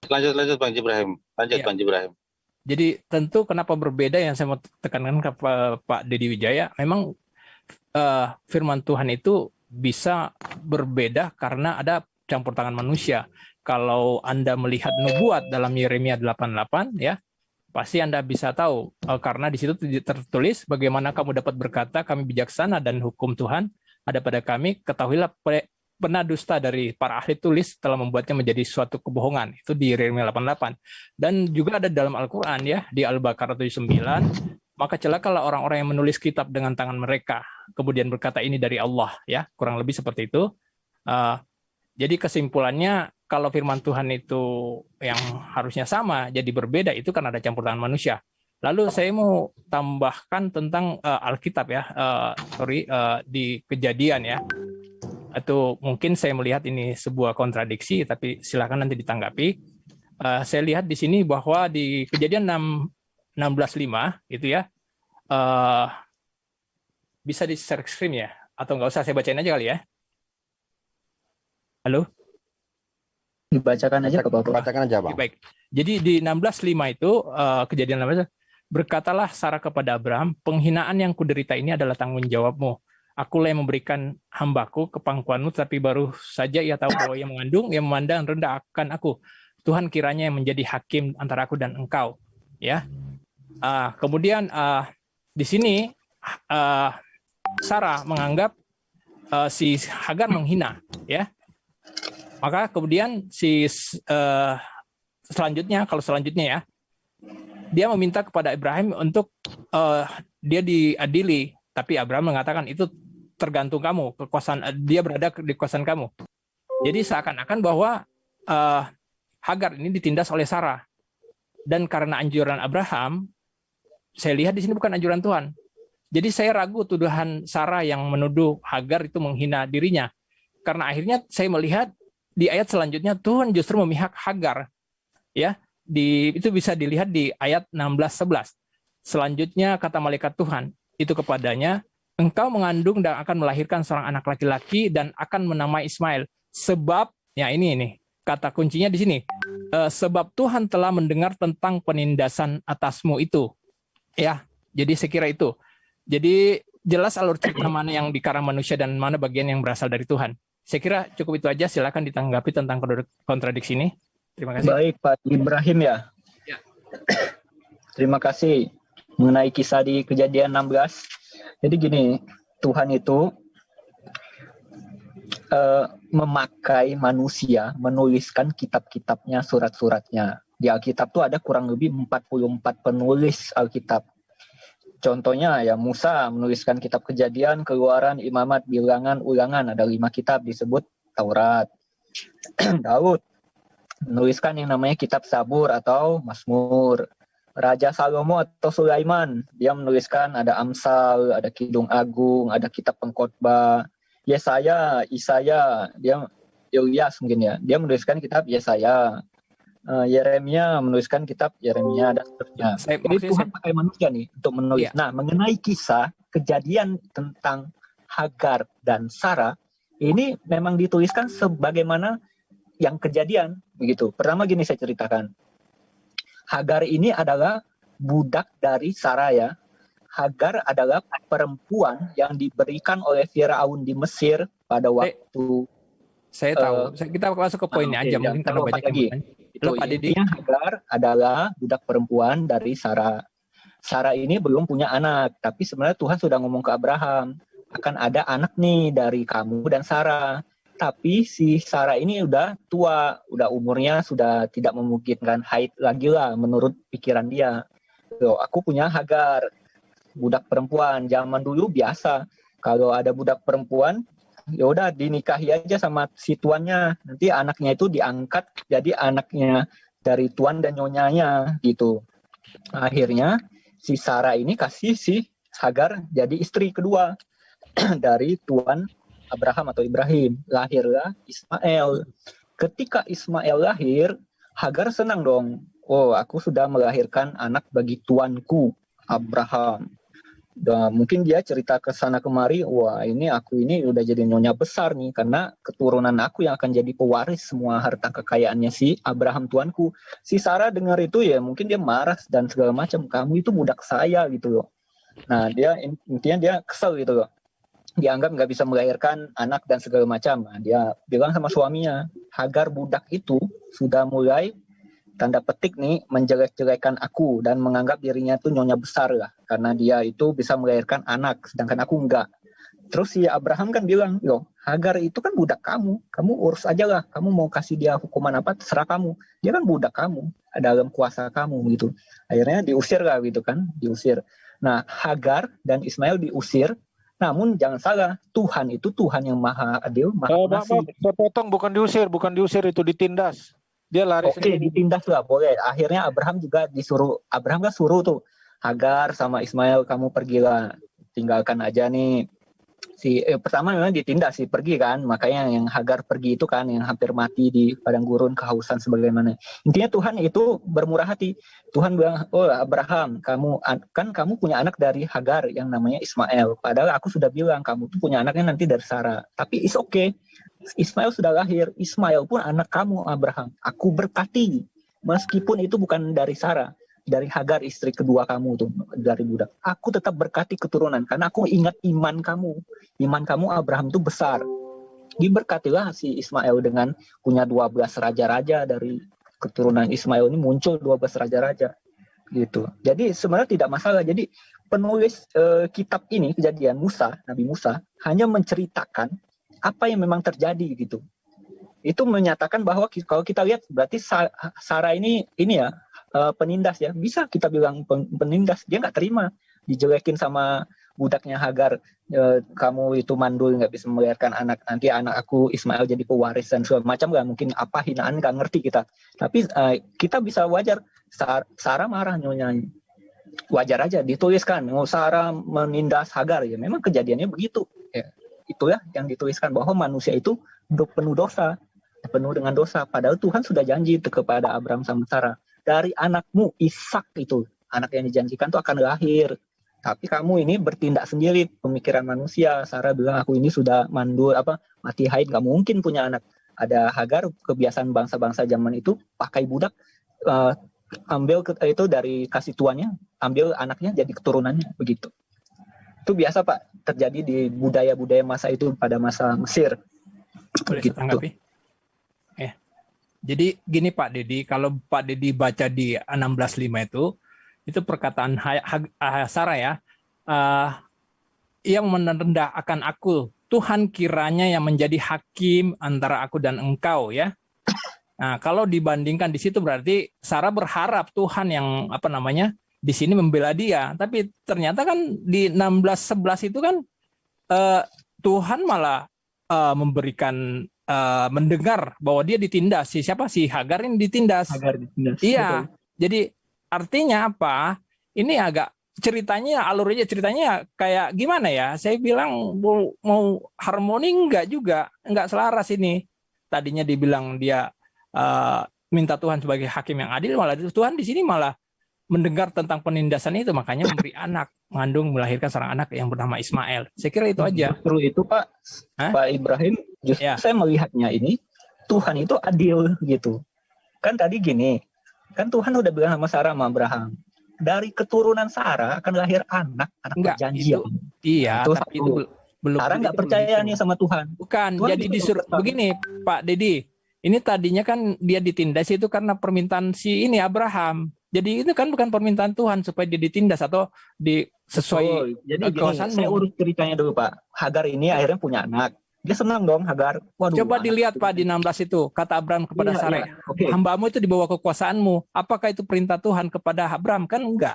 Lanjut Bang Ibrahim. Bang Ibrahim. Jadi tentu kenapa berbeda yang saya mau tekankan ke Pak Dedi Wijaya, memang firman Tuhan itu bisa berbeda karena ada campur tangan manusia. Kalau Anda melihat nubuat dalam Yeremia 88 ya, pasti Anda bisa tahu karena di situ tertulis bagaimana kamu dapat berkata kami bijaksana dan hukum Tuhan ada pada kami, ketahuilah pernah dusta dari para ahli tulis telah membuatnya menjadi suatu kebohongan. Itu di Yeremia 88. Dan juga ada dalam Al-Quran ya, di Al-Baqarah 79, maka celakalah orang-orang yang menulis kitab dengan tangan mereka, kemudian berkata ini dari Allah ya, kurang lebih seperti itu. Jadi kesimpulannya kalau firman Tuhan itu yang harusnya sama jadi berbeda itu kan ada campur tangan manusia. Lalu saya mau tambahkan tentang Alkitab ya, di Kejadian ya. Atau mungkin saya melihat ini sebuah kontradiksi, tapi silakan nanti ditanggapi. Saya lihat di sini bahwa di Kejadian 16:5 itu ya, bisa di share screen ya, atau nggak usah saya bacain aja kali ya. Halo? Dibacakan aja ke Bapak. Bacakan aja, Bang. Baik. Jadi di 16:5 itu Kejadian 16, berkatalah Sarah kepada Abraham, penghinaan yang kuderita ini adalah tanggung jawabmu. Akulah yang memberikan hambaku ke pangkuanmu, tapi baru saja ia tahu bahwa ia mengandung, ia memandang rendah akan aku. Tuhan kiranya yang menjadi hakim antara aku dan engkau. Ya. Kemudian di sini Sarah menganggap si Hagar menghina, ya. Maka kemudian selanjutnya ya, dia meminta kepada Ibrahim untuk dia diadili, tapi Abraham mengatakan itu tergantung kamu, kekuasaan dia berada di kekuasaan kamu. Jadi seakan-akan bahwa Hagar ini ditindas oleh Sarah, dan karena anjuran Abraham, saya lihat di sini bukan anjuran Tuhan. Jadi saya ragu tuduhan Sarah yang menuduh Hagar itu menghina dirinya, karena akhirnya saya melihat di ayat selanjutnya Tuhan justru memihak Hagar, ya. Itu bisa dilihat di ayat 16-11. Selanjutnya kata malaikat Tuhan itu kepadanya, engkau mengandung dan akan melahirkan seorang anak laki-laki dan akan menamai Ismail. Sebab, ya ini kata kuncinya di sini. Sebab Tuhan telah mendengar tentang penindasan atasmu itu. Ya, jadi saya kira itu. Jadi jelas alur cerita mana yang dikarang manusia dan mana bagian yang berasal dari Tuhan. Saya kira cukup itu aja. Silakan ditanggapi tentang kontradiksi ini. Terima kasih. Baik, Pak Ibrahim ya. Ya. Terima kasih. Mengenai kisah di Kejadian 16. Jadi gini, Tuhan itu memakai manusia menuliskan kitab-kitabnya, surat-suratnya. Di Alkitab tuh ada kurang lebih 44 penulis Alkitab. Contohnya ya Musa menuliskan kitab Kejadian, Keluaran, Imamat, Bilangan, Ulangan. Ada 5 kitab disebut Taurat. Daud menuliskan yang namanya kitab Sabur atau Mazmur. Raja Salomo atau Sulaiman, dia menuliskan ada Amsal, ada Kidung Agung, ada kitab Pengkhotbah. Yesaya, Isaya, Ilyas mungkin ya, dia menuliskan kitab Yesaya. Yeremia menuliskan kitab Yeremia dan seterusnya. Jadi Tuhan pakai manusia nih untuk menulis. Nah, mengenai kisah kejadian tentang Hagar dan Sarah, ini memang dituliskan sebagaimana yang kejadian begitu. Pertama gini saya ceritakan. Hagar ini adalah budak dari Sarah ya. Hagar adalah perempuan yang diberikan oleh Firaun di Mesir pada waktu. Saya tahu. Kita masuk ke poinnya aja. Mungkin karena banyak lagi. Itu Halo, Pak Didi. intinya Hagar adalah budak perempuan dari Sarah. Sarah ini belum punya anak, tapi sebenarnya Tuhan sudah ngomong ke Abraham, akan ada anak nih dari kamu dan Sarah. Tapi si Sarah ini udah tua, udah umurnya sudah tidak memungkinkan haid lagi lah menurut pikiran dia. Loh, aku punya Hagar, budak perempuan. Zaman dulu biasa, kalau ada budak perempuan, ya udah dinikahi aja sama si tuannya. Nanti anaknya itu diangkat jadi anaknya dari tuan dan nyonyanya gitu. Akhirnya si Sarah ini kasih si Hagar jadi istri kedua dari tuan Abraham atau Ibrahim. Lahirlah Ismail. Ketika Ismail lahir, Hagar senang dong. Oh, aku sudah melahirkan anak bagi tuanku Abraham. Dan mungkin dia cerita ke sana kemari, wah ini aku ini udah jadi nyonya besar nih, karena keturunan aku yang akan jadi pewaris semua harta kekayaannya si Abraham tuanku. Si Sarah dengar itu ya mungkin dia marah dan segala macam, kamu itu budak saya gitu loh. Nah dia intinya dia kesel gitu loh. Dianggap nggak bisa melahirkan anak dan segala macam. Nah, dia bilang sama suaminya, Hagar budak itu sudah mulai tanda petik nih menjelek-jelekan aku dan menganggap dirinya tuh nyonya besar lah karena dia itu bisa melahirkan anak sedangkan aku enggak. Terus si Abraham kan bilang, yo Hagar itu kan budak kamu urus aja lah, kamu mau kasih dia hukuman apa terserah kamu, dia kan budak kamu, dalam kuasa kamu gitu. Akhirnya diusir lah gitu kan, diusir. Nah Hagar dan Ismail diusir, namun jangan salah, Tuhan itu Tuhan yang maha adil, maha pengasih. Saya potong, bukan diusir itu ditindas. Dia lari sendiri. Ditindas lah boleh. Akhirnya Abraham juga disuruh, Abraham kan suruh tuh Hagar sama Ismail, kamu pergilah, tinggalkan aja nih. Pertama memang ditindas sih, pergi kan, makanya yang Hagar pergi itu kan yang hampir mati di padang gurun kehausan sebagaimana. Intinya Tuhan itu bermurah hati. Tuhan bilang, oh Abraham, kamu punya anak dari Hagar yang namanya Ismail. Padahal aku sudah bilang kamu tuh punya anaknya nanti dari Sarah. Tapi it's okay. Ismail sudah lahir, Ismail pun anak kamu Abraham. Aku berkati, meskipun itu bukan dari Sarah, dari Hagar istri kedua kamu tuh, dari budak. Aku tetap berkati keturunan karena aku ingat iman kamu. Iman kamu Abraham itu besar. Diberkatilah si Ismail dengan punya 12 raja-raja, dari keturunan Ismail ini muncul 12 raja-raja gitu. Jadi sebenarnya tidak masalah. Jadi penulis kitab ini, Kejadian Musa, Nabi Musa, hanya menceritakan apa yang memang terjadi gitu. Itu menyatakan bahwa kalau kita lihat berarti Sarah ini ya penindas ya. Bisa kita bilang penindas. Dia nggak terima dijelekin sama budaknya Hagar. Kamu itu mandul, nggak bisa melahirkan anak. Nanti anak aku Ismail jadi pewaris dan segala macam. Nggak mungkin apa hinaan, nggak ngerti kita. Tapi kita bisa wajar. Sarah marah nyonyanya. Wajar aja dituliskan. Sarah menindas Hagar ya. Memang kejadiannya begitu. Ya. Itulah yang dituliskan bahwa manusia itu penuh dosa, penuh dengan dosa. Padahal Tuhan sudah janji kepada Abraham sama Sarah, dari anakmu Ishak itu, anak yang dijanjikan itu akan lahir. Tapi kamu ini bertindak sendiri, pemikiran manusia. Sarah bilang aku ini sudah mandul, mati haid, nggak mungkin punya anak. Ada Hagar, kebiasaan bangsa-bangsa zaman itu pakai budak, ambil itu dari kasih tuannya, ambil anaknya jadi keturunannya begitu. Itu biasa Pak, terjadi di budaya-budaya masa itu pada masa Mesir. Boleh saya tanggapi? Jadi gini Pak Dedi, kalau Pak Dedi baca di 16:5 itu perkataan Sarah ya, yang merendah akan aku, Tuhan kiranya yang menjadi hakim antara aku dan engkau ya. Nah kalau dibandingkan di situ berarti Sarah berharap Tuhan yang di sini membela dia, tapi ternyata kan di 16:11 itu kan Tuhan malah memberikan mendengar bahwa dia ditindas. Si Hagar ini ditindas. Iya. Betul. Jadi artinya apa? Ini agak alurnya ceritanya kayak gimana ya? Saya bilang mau harmoni enggak juga, enggak selaras ini. Tadinya dibilang dia minta Tuhan sebagai hakim yang adil, malah Tuhan di sini malah mendengar tentang penindasan itu, makanya memberi anak, mengandung, melahirkan seorang anak yang bernama Ismail. Saya kira itu aja. Justru itu Pak, Pak Ibrahim, saya melihatnya ini, Tuhan itu adil gitu. Kan tadi gini, kan Tuhan udah bilang sama Sarah sama Abraham, dari keturunan Sarah akan lahir anak perjanjian. Iya, tapi itu belum. Sarah nggak percaya nih sama Tuhan. Bukan, Tuhan jadi disuruh begini Pak Dedi. Ini tadinya kan dia ditindas itu karena permintaan si ini Abraham. Jadi itu kan bukan permintaan Tuhan supaya dia ditindas atau sesuai Jadi gini, kekuasaanmu. saya urut ceritanya dulu Pak. Hagar ini akhirnya punya anak. Dia senang dong Hagar. Waduh, Coba dilihat Pak di 16 itu, kata Abraham kepada Sarai, Okay. Hambamu itu di bawah kekuasaanmu. Apakah itu perintah Tuhan kepada Abraham? Kan enggak.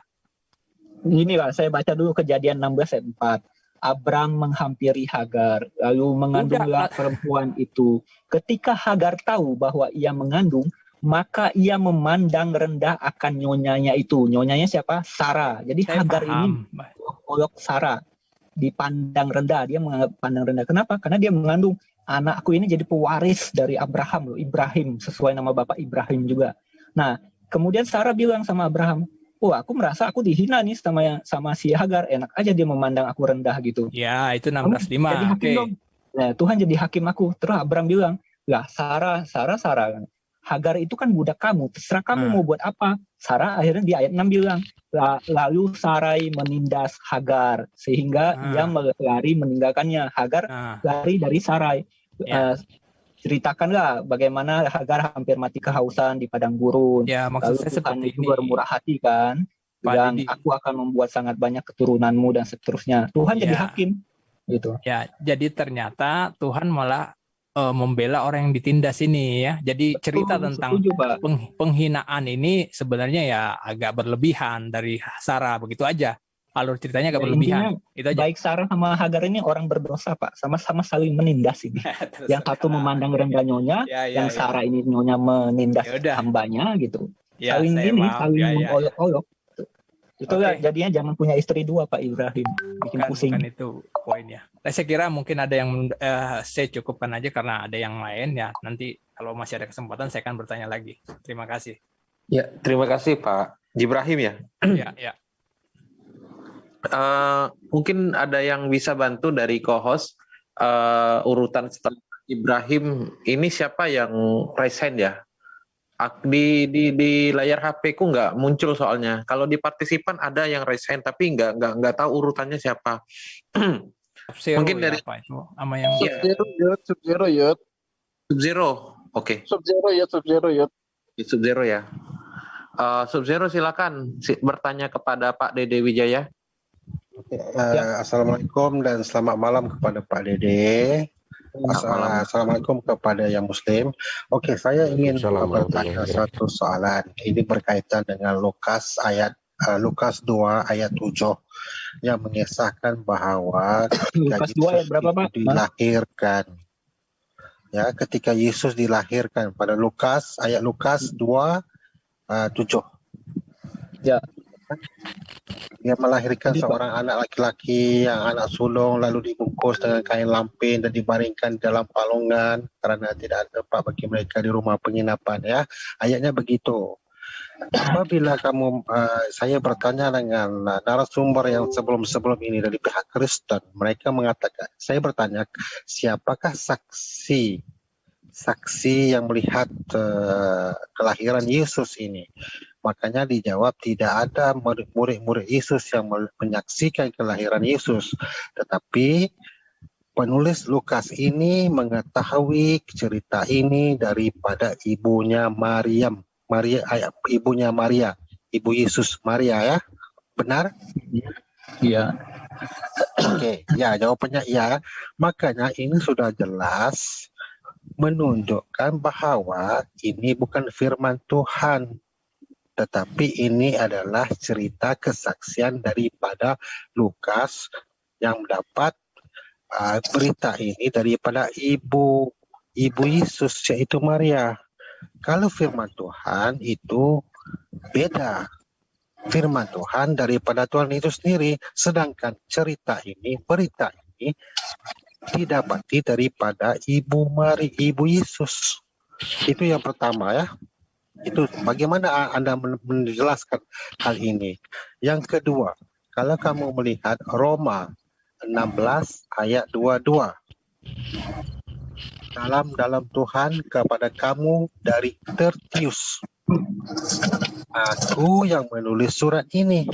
Ini Pak, saya baca dulu Kejadian 16 ayat 4. Abram menghampiri Hagar, lalu mengandunglah perempuan itu. Ketika Hagar tahu bahwa ia mengandung, maka ia memandang rendah akan nyonyanya itu. Nyonyanya siapa? Sarah. Jadi Saya Hagar paham. ini olok Sarah. Dipandang rendah, dia menganggap pandang rendah. Kenapa? Karena dia mengandung anakku ini jadi pewaris dari Abraham, loh, Ibrahim, sesuai nama bapak Ibrahim juga. Nah, kemudian Sarah bilang sama Abraham, aku merasa aku dihina nih sama si Hagar, enak aja dia memandang aku rendah gitu. Ya, itu Kamu 16:5. jadi hakim dong. Nah, Tuhan jadi hakim aku. Terus Abraham bilang, lah Sarah, Hagar itu kan budak kamu, terserah kamu mau buat apa. Sarah akhirnya di ayat 6 bilang, lalu Sarai menindas Hagar, sehingga ia lari meninggalkannya. Hagar lari dari Sarai. Ceritakanlah bagaimana Hagar hampir mati kehausan di padang gurun. Ya, maksud Lalu saya Tuhan seperti itu ini. bermurah hati kan, bilang aku akan membuat sangat banyak keturunanmu dan seterusnya. Tuhan jadi hakim gitu. Ya, jadi ternyata Tuhan malah membela orang yang ditindas ini ya. Jadi cerita tentang penghinaan ini sebenarnya ya agak berlebihan dari Sarah, begitu aja. Alur ceritanya agak berlebihan. Itu aja. Baik Sarah sama Hagar ini orang berdosa Pak, sama-sama saling menindas ini. Yang satu memandang rendah nyonya, yang Sarah ini nyonya menindas hambanya gitu. Ya, saling mengolok-olok. Itulah jadinya jangan punya istri dua Pak Ibrahim. Bikin pusing. Bukan itu poinnya. Saya kira mungkin ada yang saya cukupkan aja karena ada yang lain ya. Nanti kalau masih ada kesempatan saya akan bertanya lagi. Terima kasih. Ya, terima kasih Pak Jibrahim ya. Ya. Mungkin ada yang bisa bantu dari co-host urutan setelah Ibrahim ini siapa yang raise hand ya? Di layar HP ku nggak muncul soalnya. Kalau di partisipan ada yang raise hand tapi nggak tahu urutannya siapa. Mungkin dari apa itu? Sama yang Sub-Zero. Oke. Sub-Zero ya. Sub-Zero silakan bertanya kepada Pak Dede Wijaya. Assalamualaikum dan selamat malam kepada Pak Dede. Assalamualaikum kepada yang Muslim. Oke, saya ingin bertanya satu soalan. Ini berkaitan dengan Lukas 2 ayat 7 yang mengisahkan bahwa ketika Yesus dilahirkan, ya, ketika Yesus dilahirkan pada Lukas 2:7. Ya. Dia melahirkan seorang anak laki-laki yang anak sulung, lalu dibungkus dengan kain lampin dan dibaringkan dalam palungan karena tidak ada tempat bagi mereka di rumah penginapan. Ya, ayatnya begitu. Apabila saya bertanya dengan narasumber yang sebelum ini dari pihak Kristen, mereka mengatakan, saya bertanya, siapakah saksi yang melihat kelahiran Yesus ini? Makanya dijawab tidak ada murid-murid Yesus yang menyaksikan kelahiran Yesus. Tetapi penulis Lukas ini mengetahui cerita ini daripada ibunya Maria, ibu Yesus, Maria, ya. Benar? Iya. Oke, ya, jawabannya iya. Makanya ini sudah jelas menunjukkan bahwa ini bukan firman Tuhan, tetapi ini adalah cerita kesaksian daripada Lukas yang mendapat berita ini daripada ibu Yesus, yaitu Maria. Kalau firman Tuhan itu beda. Firman Tuhan daripada Tuhan itu sendiri. Sedangkan berita ini didapati daripada ibu Yesus. Itu yang pertama ya. Itu bagaimana Anda menjelaskan hal ini. Yang kedua, kalau kamu melihat Roma 16 ayat 22. Dalam Tuhan kepada kamu dari Tertius. Aku yang menulis surat ini.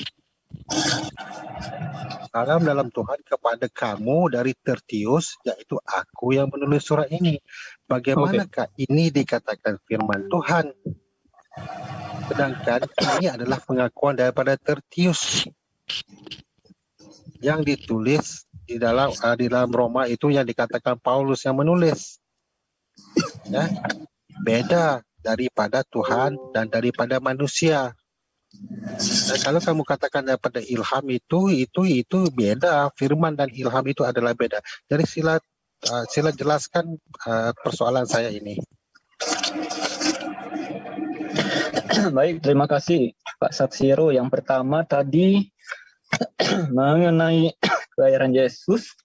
salam dalam Tuhan kepada kamu dari Tertius, yaitu aku yang menulis surat ini. Bagaimanakah ini dikatakan firman Tuhan? Sedangkan ini adalah pengakuan daripada Tertius yang ditulis di dalam Roma itu, yang dikatakan Paulus yang menulis. Ya, beda daripada Tuhan dan daripada manusia. Dan kalau kamu katakan daripada ilham itu beda. Firman dan ilham itu adalah beda. Jadi sila jelaskan persoalan saya ini. Baik, terima kasih Pak Satsiro. Yang pertama tadi mengenai kelahiran Yesus.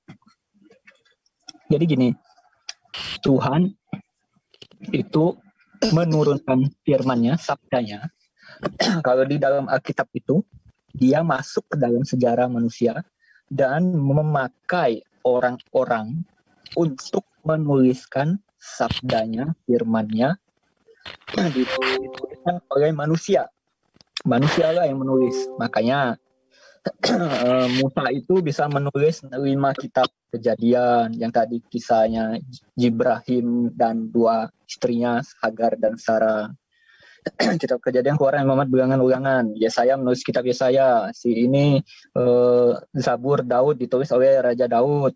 Jadi gini, Tuhan itu menurunkan firman-Nya, sabdanya. Kalau di dalam Alkitab itu, dia masuk ke dalam sejarah manusia dan memakai orang-orang untuk menuliskan sabdanya, firman-Nya, dituliskan oleh manusia. Manusia lah yang menulis. Makanya Musa itu bisa menulis 5 kitab Kejadian, yang tadi kisahnya Ibrahim dan 2 istrinya, Hagar dan Sarah. Kitab Kejadian, Keluaran, Muhammad, Bilangan-Ulangan. Yesaya menulis kitab Yesaya. Si ini Zabur Daud ditulis oleh Raja Daud.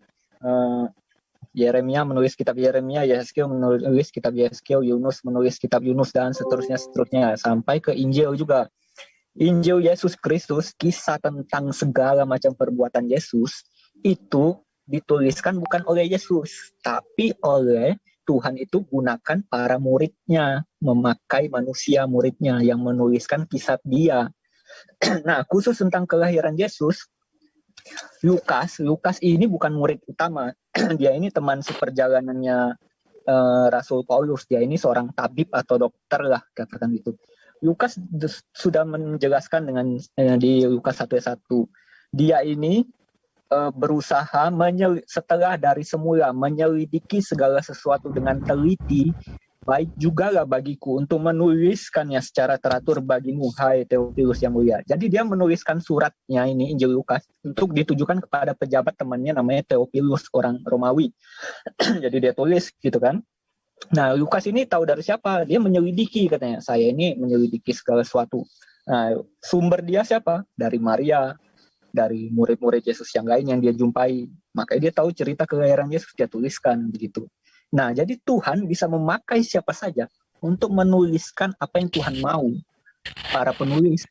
Yeremia menulis kitab Yeremia, Yehezkiel menulis kitab Yehezkiel, Yunus menulis kitab Yunus, dan seterusnya sampai ke Injil juga. Injil Yesus Kristus, kisah tentang segala macam perbuatan Yesus, itu dituliskan bukan oleh Yesus, tapi oleh Tuhan. Itu gunakan para muridnya, memakai manusia muridnya yang menuliskan kisah dia. Nah, khusus tentang kelahiran Yesus, Lukas ini bukan murid utama. Dia ini teman seperjalanannya Rasul Paulus. Dia ini seorang tabib atau dokter lah, katakan gitu. Lukas sudah menjelaskan dengan di Lukas 1:1. Dia ini berusaha setelah dari semula menyelidiki segala sesuatu dengan teliti, baik juga lah bagiku untuk menuliskannya secara teratur bagimu, hai Theophilus yang mulia. Jadi dia menuliskan suratnya ini, Injil Lukas, untuk ditujukan kepada pejabat temannya namanya Theophilus, orang Romawi. Jadi dia tulis gitu kan. Nah, Lukas ini tahu dari siapa? Dia menyelidiki, katanya. Saya ini menyelidiki segala sesuatu. Nah, sumber dia siapa? Dari Maria, dari murid-murid Yesus yang lain yang dia jumpai. Makanya dia tahu cerita kelahiran Yesus, dia tuliskan begitu. Nah, jadi Tuhan bisa memakai siapa saja untuk menuliskan apa yang Tuhan mau. Para penulis,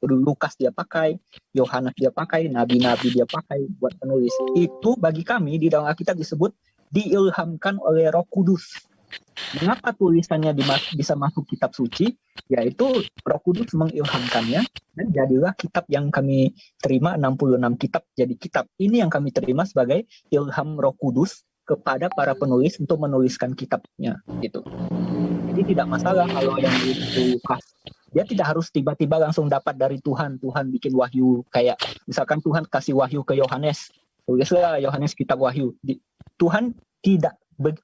Lukas dia pakai, Yohanes dia pakai, nabi-nabi dia pakai buat penulis. Itu bagi kami di dalam Alkitab disebut diilhamkan oleh Roh Kudus. Mengapa tulisannya bisa masuk kitab suci? Yaitu Roh Kudus mengilhamkannya, dan jadilah kitab yang kami terima, 66 kitab jadi kitab. Ini yang kami terima sebagai ilham Roh Kudus kepada para penulis untuk menuliskan kitabnya gitu. Jadi tidak masalah kalau yang itu Lukas. Dia tidak harus tiba-tiba langsung dapat dari Tuhan. Tuhan bikin wahyu, kayak misalkan Tuhan kasih wahyu ke Yohanes, tulislah Yohanes kitab wahyu. Tuhan tidak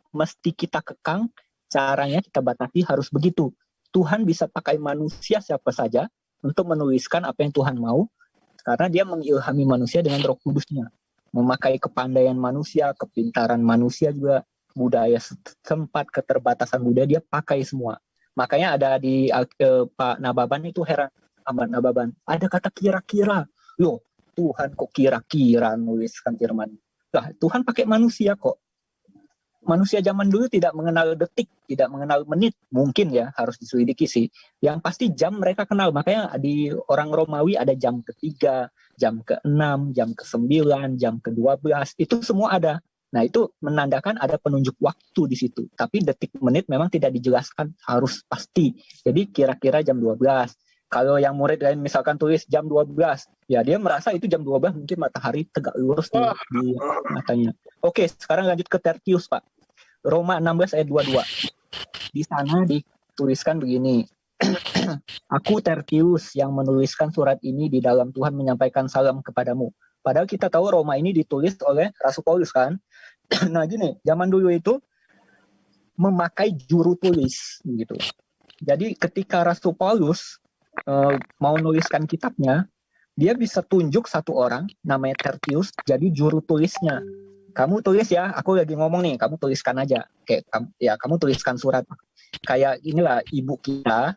mesti kita kekang, caranya kita batasi harus begitu. Tuhan bisa pakai manusia siapa saja untuk menuliskan apa yang Tuhan mau, karena dia mengilhami manusia dengan Roh Kudusnya. Memakai kepandaian manusia, kepintaran manusia juga, budaya setempat, keterbatasan budaya, dia pakai semua. Makanya ada di Pak Nababan itu heran, Ahmad Nababan, ada kata kira-kira. Loh, Tuhan kok kira-kira nuliskan firman? Nah, Tuhan pakai manusia kok. Manusia zaman dulu tidak mengenal detik, tidak mengenal menit. Mungkin ya, harus diselidiki sih. Yang pasti jam mereka kenal. Makanya di orang Romawi ada jam ke-3, jam ke-6, jam ke-9, jam ke-12. Itu semua ada. Nah, itu menandakan ada penunjuk waktu di situ. Tapi detik menit memang tidak dijelaskan, harus pasti. Jadi kira-kira jam 12. Kalau yang murid lain misalkan tulis jam 12, ya dia merasa itu jam 12 mungkin matahari tegak lurus di matanya. Oke, sekarang lanjut ke Tertius, Pak. Roma 16 ayat 22. Di sana dituliskan begini. Aku Tertius yang menuliskan surat ini di dalam Tuhan menyampaikan salam kepadamu. Padahal kita tahu Roma ini ditulis oleh Rasul Paulus kan. Nah gini, zaman dulu itu memakai juru tulis gitu. Jadi ketika Rasul Paulus mau nuliskan kitabnya, dia bisa tunjuk satu orang namanya Tertius jadi juru tulisnya. Kamu tulis ya, aku lagi ngomong nih, kamu tuliskan aja. Kayak ya kamu tuliskan surat. Kayak inilah ibu kita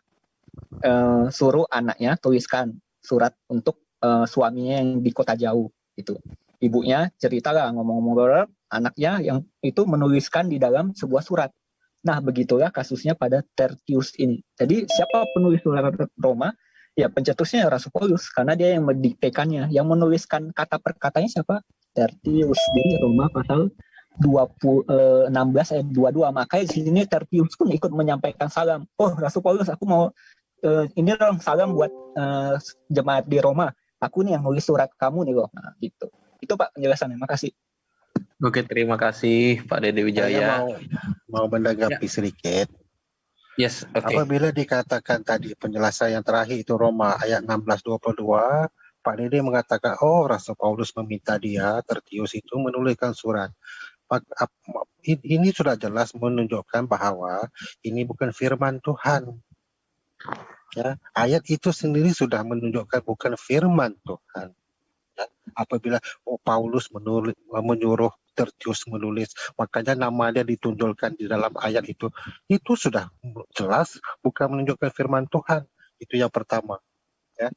suruh anaknya tuliskan surat untuk suaminya yang di kota jauh gitu. Ibunya cerita lah ngomong-ngomong, anaknya yang itu menuliskan di dalam sebuah surat. Nah, begitulah kasusnya pada Tertius ini. Jadi siapa penulis surat Roma? Ya pencetusnya Rasul Paulus, karena dia yang mendiktekannya. Yang menuliskan kata per katanya siapa? Tertius di Roma pasal 16 ayat 22. Makanya di sini Tertius pun ikut menyampaikan salam. Oh, Rasul Paulus, aku mau ini dong salam buat jemaat di Roma. Aku nih yang nulis surat kamu nih loh. Nah, gitu. Itu Pak penjelasannya. Makasih. Oke, terima kasih Pak Dede Wijaya. Saya mau menanggapi sedikit. Yes, oke. Apabila dikatakan tadi penjelasan yang terakhir itu Roma ayat 16-22, Pak Dede mengatakan, oh Rasul Paulus meminta dia, Tertius itu menuliskan surat. Ini sudah jelas menunjukkan bahwa ini bukan firman Tuhan. Ya, ayat itu sendiri sudah menunjukkan bukan firman Tuhan. Ya, apabila Paulus menyuruh Tertius menulis, makanya nama dia ditunjukkan di dalam ayat itu sudah jelas bukan menunjukkan firman Tuhan. Itu yang pertama. Ya.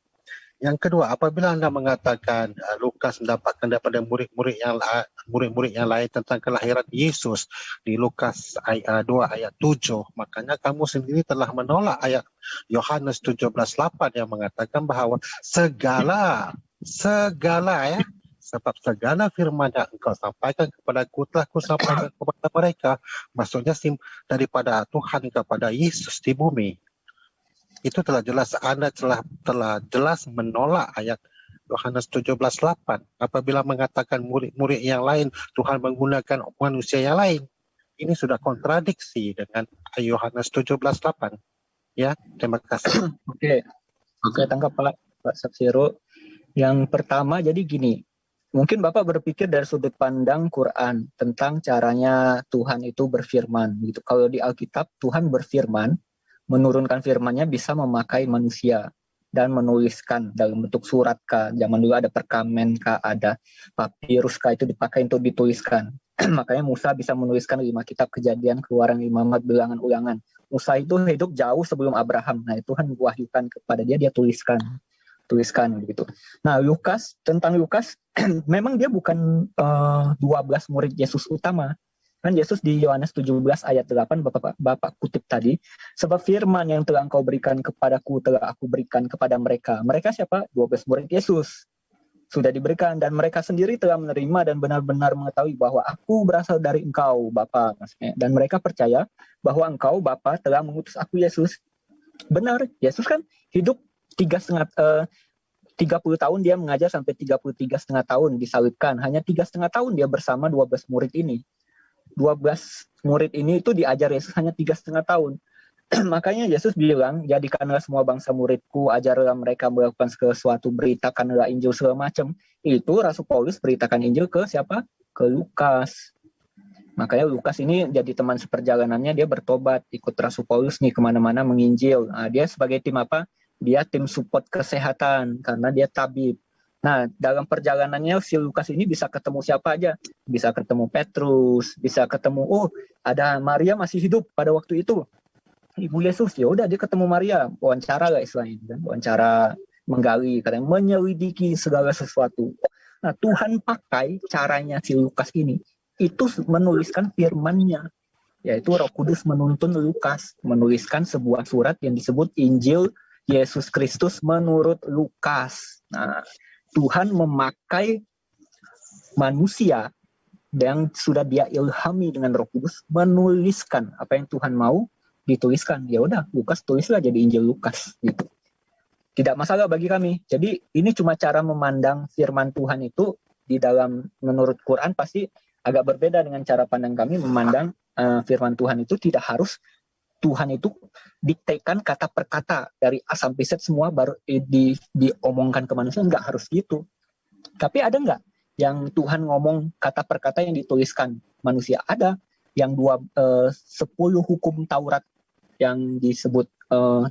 Yang kedua, apabila Anda mengatakan Lukas mendapatkan daripada murid-murid yang lain tentang kelahiran Yesus di Lukas 2 ayat 7, makanya kamu sendiri telah menolak ayat Yohanes 17:8 yang mengatakan bahwa segala ya, sebab segala firman yang engkau sampaikan kepadaku telah kusampaikan kepada mereka. Maksudnya daripada Tuhan kepada Yesus di bumi. Itu telah jelas, Anda telah jelas menolak ayat Yohanes 17:8. Apabila mengatakan murid-murid yang lain, Tuhan menggunakan manusia yang lain. Ini sudah kontradiksi dengan Yohanes 17:8. Ya, terima kasih. Oke. Saya tangkap Pak Sapsiro. Yang pertama, jadi gini. Mungkin Bapak berpikir dari sudut pandang Quran tentang caranya Tuhan itu berfirman. Gitu. Kalau di Alkitab, Tuhan berfirman, menurunkan firman-Nya bisa memakai manusia dan menuliskan dalam bentuk surat kah. Zaman dulu ada perkamen kah, ada papirus kah, itu dipakai untuk dituliskan. Makanya Musa bisa menuliskan 5 kitab Kejadian, Keluaran, Imamat, Bilangan, Ulangan. Musa itu hidup jauh sebelum Abraham. Nah, Tuhan wahyukan kepada dia tuliskan gitu. Nah, tentang Lukas memang dia bukan 12 murid Yesus utama. Kan Yesus di Yohanes 17 ayat 8 Bapak kutip tadi, sebab firman yang telah engkau berikan kepadaku telah aku berikan kepada mereka. Mereka siapa? 12 murid Yesus. Sudah diberikan dan mereka sendiri telah menerima dan benar-benar mengetahui bahwa aku berasal dari engkau Bapa. Dan mereka percaya bahwa engkau Bapa telah mengutus aku Yesus. Benar, Yesus kan hidup 30 tahun dia mengajar sampai 33,5 tahun disalibkan. Hanya 3,5 tahun dia bersama 12 murid ini. 12 murid ini itu diajar Yesus hanya 3,5 tahun. Makanya Yesus bilang, jadikanlah semua bangsa muridku, ajarlah mereka melakukan sesuatu, beritakanlah Injil segala macam. Itu Rasul Paulus beritakan Injil ke siapa? Ke Lukas. Makanya Lukas ini jadi teman seperjalanannya, dia bertobat, ikut Rasul Paulus nih kemana-mana menginjil. Nah, dia sebagai tim apa? Dia tim support kesehatan karena dia tabib. Nah, dalam perjalanannya si Lukas ini bisa ketemu siapa aja. Bisa ketemu Petrus, bisa ketemu, ada Maria masih hidup pada waktu itu. Ibu Yesus, ya udah dia ketemu Maria, wawancara lah istilahnya, kan? Wawancara menggali, katanya menyelidiki segala sesuatu. Nah, Tuhan pakai caranya si Lukas ini, itu menuliskan firman-Nya. Yaitu Roh Kudus menuntun Lukas, menuliskan sebuah surat yang disebut Injil Yesus Kristus menurut Lukas. Nah, Tuhan memakai manusia yang sudah dia ilhami dengan Roh Kudus menuliskan apa yang Tuhan mau dituliskan. Ya udah, Lukas tulislah jadi Injil Lukas gitu. Tidak masalah bagi kami. Jadi ini cuma cara memandang firman Tuhan itu di dalam menurut Quran pasti agak berbeda dengan cara pandang kami memandang firman Tuhan itu. Tidak harus Tuhan itu diktekan kata per kata dari A sampai Z semua baru diomongkan ke manusia. Enggak harus gitu. Tapi ada enggak yang Tuhan ngomong kata per kata yang dituliskan manusia? Ada. Yang 10 hukum Taurat yang disebut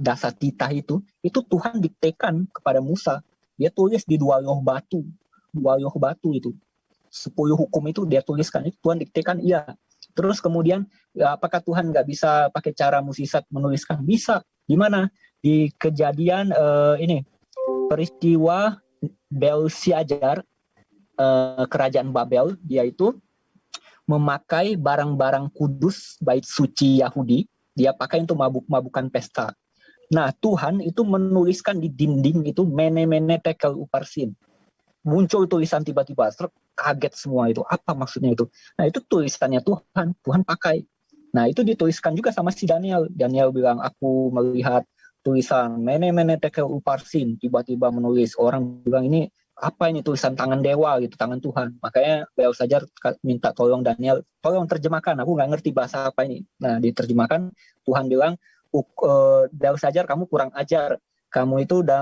Dasatitah itu Tuhan diktekan kepada Musa. Dia tulis di 2 loh batu. 2 loh batu itu. 10 hukum itu dia tuliskan. Itu Tuhan diktekan, iya. Terus kemudian, apakah Tuhan nggak bisa pakai cara musisat menuliskan? Bisa. Gimana? Di kejadian peristiwa Belsiajar, kerajaan Babel, dia itu memakai barang-barang kudus bait suci Yahudi, dia pakai untuk mabuk-mabukan pesta. Nah, Tuhan itu menuliskan di dinding itu mene tekel uparsin. Muncul tulisan tiba-tiba, kaget semua itu. Apa maksudnya itu? Nah, itu tulisannya Tuhan pakai. Nah, itu dituliskan juga sama si Daniel. Daniel bilang, aku melihat tulisan mene tekel uparsin, tiba-tiba menulis. Orang bilang, ini apa ini tulisan tangan dewa gitu, tangan Tuhan. Makanya Belsajar minta tolong Daniel, tolong terjemahkan, aku nggak ngerti bahasa apa ini. Nah, diterjemahkan, Tuhan bilang, Belsajar kamu kurang ajar, kamu itu udah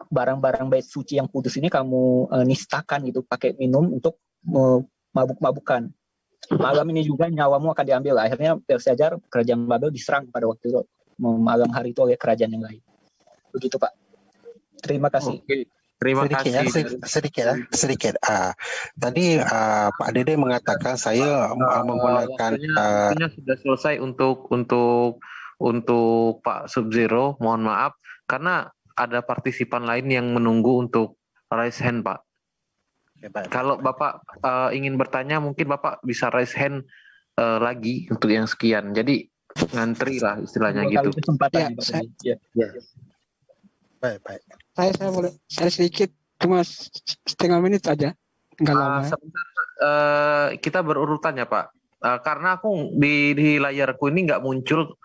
barang-barang bait suci yang kudus ini kamu nistakan gitu, pakai minum untuk mabuk-mabukan. Malam ini juga nyawamu akan diambil. Akhirnya Belsajar, kerajaan Babel diserang pada waktu itu, malam hari itu oleh kerajaan yang lain. Begitu Pak. Terima kasih. Oke. Terima kasih. Sedikit. Tadi Pak Dede mengatakan saya menggunakan waktunya sudah selesai untuk Pak Sub-Zero. Mohon maaf karena ada partisipan lain yang menunggu untuk raise hand, Pak. Kalau Bapak ingin bertanya, mungkin Bapak bisa raise hand lagi untuk yang sekian. Jadi ngantri lah istilahnya gitu. Baik. Saya sedikit, cuma setengah menit aja, nggak lama. Sebentar, kita berurutan ya Pak, karena aku di layarku ini nggak muncul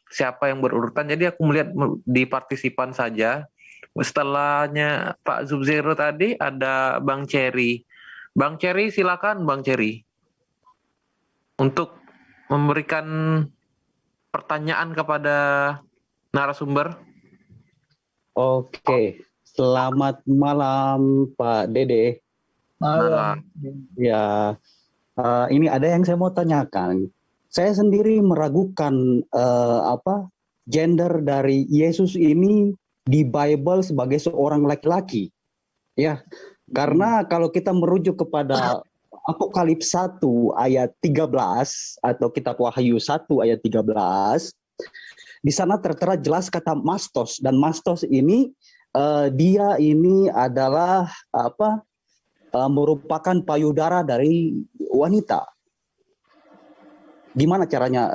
siapa yang berurutan, jadi aku melihat di partisipan saja. Setelahnya Pak Sub-Zero tadi ada Bang Cherry. Bang Cherry, silakan Bang Cherry untuk memberikan pertanyaan kepada narasumber. Oke, selamat malam Pak Dede. Malam. Ya, ini ada yang saya mau tanyakan. Saya sendiri meragukan gender dari Yesus ini di Bible sebagai seorang laki-laki. Ya, karena kalau kita merujuk kepada Apokalips 1 ayat 13 atau kitab Wahyu 1 ayat 13, di sana tertera jelas kata mastos, dan mastos ini dia ini adalah merupakan payudara dari wanita. Gimana caranya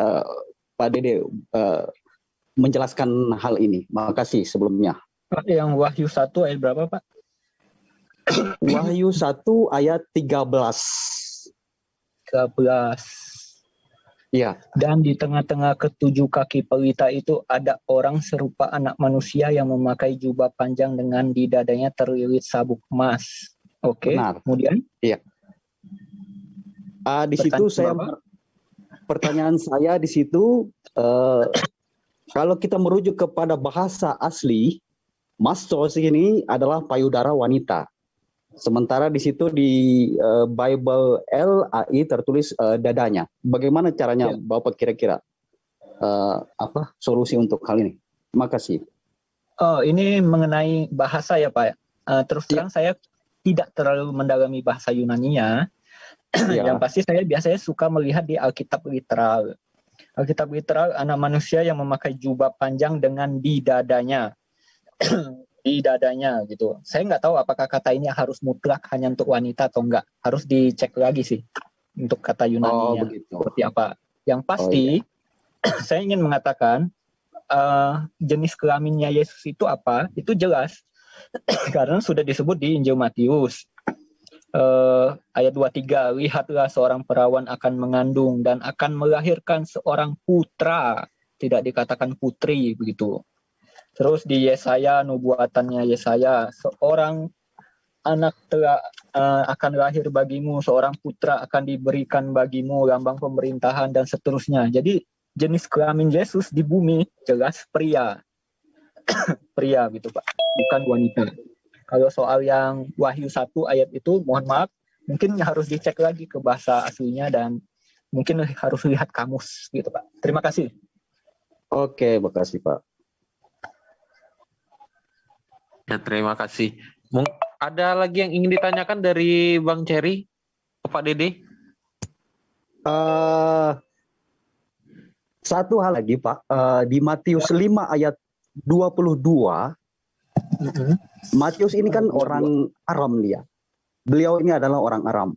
Pak Dede menjelaskan hal ini? Makasih sebelumnya. Yang Wahyu 1 ayat berapa Pak? Wahyu 1 ayat 13. Ya. Dan di tengah-tengah ketujuh kaki pelita itu ada orang serupa anak manusia yang memakai jubah panjang dengan di dadanya terlilit sabuk emas. Oke. Benar. Kemudian? Iya. Di situ pertanyaan saya di situ, kalau kita merujuk kepada bahasa asli, mastos ini adalah payudara wanita. Sementara di situ di Bible LAI tertulis dadanya. Bagaimana caranya Bapak kira-kira solusi untuk hal ini? Terima kasih. Oh, ini mengenai bahasa ya Pak. Terus terang saya tidak terlalu mendalami bahasa Yunani-nya. Yang pasti saya biasanya suka melihat di Alkitab literal. Alkitab literal, anak manusia yang memakai jubah panjang dengan di dadanya. Di dadanya gitu. Saya nggak tahu apakah kata ini harus mutlak hanya untuk wanita atau enggak. Harus dicek lagi sih untuk kata Yunani-nya seperti apa. Yang pasti saya ingin mengatakan jenis kelaminnya Yesus itu apa? Itu jelas karena sudah disebut di Injil Matius ayat 23, lihatlah seorang perawan akan mengandung dan akan melahirkan seorang putra, tidak dikatakan putri begitu. Terus di Yesaya, nubuatannya Yesaya, seorang anak akan lahir bagimu, seorang putra akan diberikan bagimu, lambang pemerintahan dan seterusnya. Jadi jenis kelamin Yesus di bumi jelas pria. Pria gitu Pak, bukan wanita. Kalau soal yang Wahyu 1 ayat itu, mohon maaf, mungkin harus dicek lagi ke bahasa aslinya dan mungkin harus lihat kamus gitu Pak. Terima kasih. Oke, makasih Pak. Ya, terima kasih. Ada lagi yang ingin ditanyakan dari Bang Cherry ke Pak Dede? Satu hal lagi Pak, di Matius 5 ayat 22, Matius ini kan orang Aram dia. Beliau ini adalah orang Aram.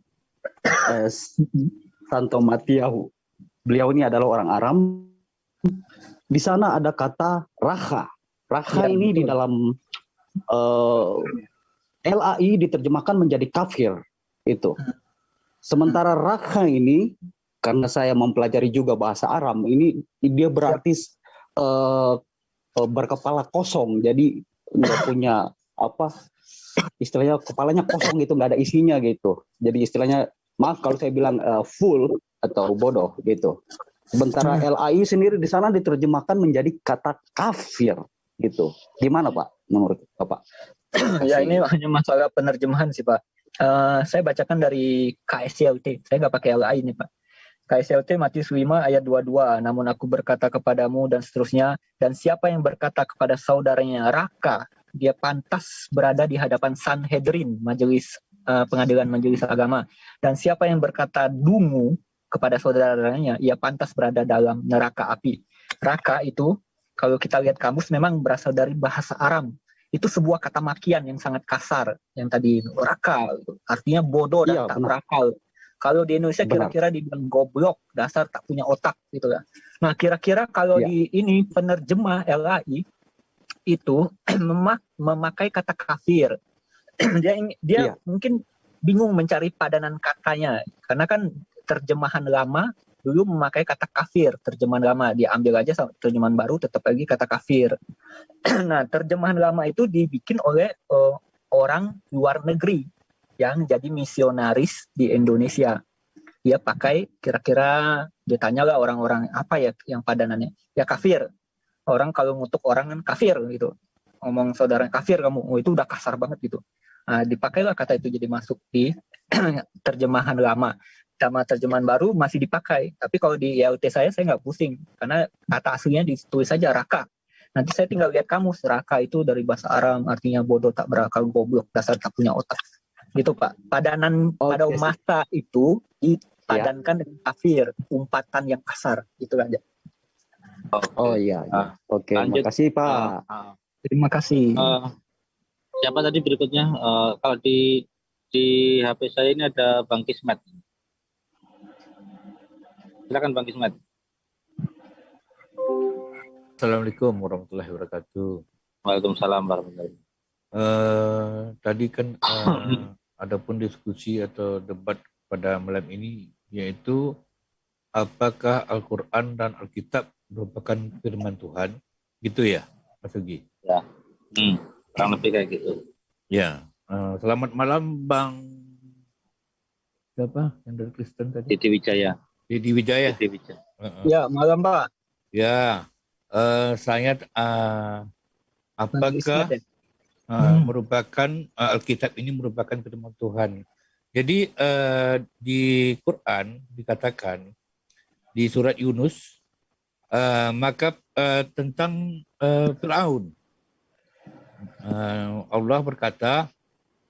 Santo Matius. Beliau ini adalah orang Aram. Di sana ada kata raha. Raha ini di dalam LAI diterjemahkan menjadi kafir itu. Sementara raha ini, karena saya mempelajari juga bahasa Aram, ini dia berarti berkepala kosong. Jadi nggak punya apa istilahnya, kepalanya kosong gitu, nggak ada isinya gitu. Jadi istilahnya, maaf kalau saya bilang full atau bodoh gitu. Sementara LAI sendiri di sana diterjemahkan menjadi kata kafir gitu. Gimana Pak menurut Bapak? Ya ini hanya masalah penerjemahan sih Pak. Saya bacakan dari KSLT. Saya nggak pakai LAI ini Pak. KSLT Matius 5 ayat 22. Namun aku berkata kepadamu dan seterusnya. Dan siapa yang berkata kepada saudaranya raka, dia pantas berada di hadapan Sanhedrin, majelis pengadilan majelis agama. Dan siapa yang berkata dungu kepada saudaranya, ia pantas berada dalam neraka api. Raka itu, kalau kita lihat kamus, memang berasal dari bahasa Aram. Itu sebuah kata makian yang sangat kasar. Yang tadi raka, artinya bodoh dan tak berakal. Kalau di Indonesia kira-kira dibilang goblok, dasar tak punya otak gitu ya. Nah kira-kira kalau di ini penerjemah LAI itu memakai kata kafir. dia mungkin bingung mencari padanan katanya, karena kan terjemahan lama dulu memakai kata kafir. Terjemahan lama diambil aja, terjemahan baru tetap lagi kata kafir. Nah terjemahan lama itu dibikin oleh orang luar negeri yang jadi misionaris di Indonesia. Dia pakai kira-kira, ditanya lah orang-orang apa ya yang padanannya, ya kafir. Orang kalau ngutuk orang kan kafir gitu, ngomong saudara kafir kamu, itu udah kasar banget gitu. Nah, dipakailah kata itu jadi masuk di terjemahan lama. Sama terjemahan baru masih dipakai, tapi kalau di ILT saya nggak pusing karena kata aslinya ditulis saja raka. Nanti saya tinggal lihat kamus, raka itu dari bahasa Aram, artinya bodoh, tak berakal, goblok, dasar tak punya otak. Gitu Pak. Padanan pada masa itu dipadankan dengan kafir, umpatan yang kasar, itu aja. Oh iya. Oke, terima kasih Pak. Terima kasih. Siapa tadi berikutnya? Kalau di HP saya ini ada Bang Kismet. Silakan Bang Kismet. Assalamualaikum warahmatullahi wabarakatuh. Waalaikumsalam warahmatullahi wabarakatuh. Tadi kan adapun diskusi atau debat pada malam ini, yaitu apakah Al-Quran dan Alkitab merupakan firman Tuhan, gitu ya, Mas Ugi? Ya, kurang lebih kayak gitu. Ya, selamat malam Bang. Siapa yang dari Kristen tadi? Didi Wijaya. Didi Wijaya. Didi Wijaya. Ya, malam Pak. Ya, saya apakah merupakan Alkitab ini merupakan firman Tuhan? Jadi di Quran dikatakan di surat Yunus, maka tentang Fir'aun, Allah berkata,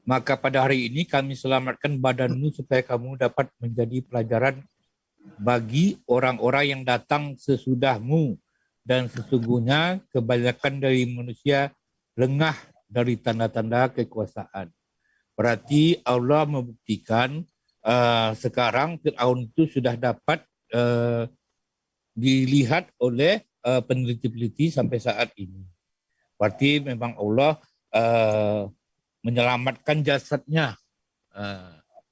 maka pada hari ini kami selamatkan badanmu supaya kamu dapat menjadi pelajaran bagi orang-orang yang datang sesudahmu, dan sesungguhnya kebanyakan dari manusia lengah dari tanda-tanda kekuasaan. Berarti Allah membuktikan sekarang Fir'aun itu sudah dapat dilihat oleh peneliti-peneliti sampai saat ini. Berarti memang Allah menyelamatkan jasadnya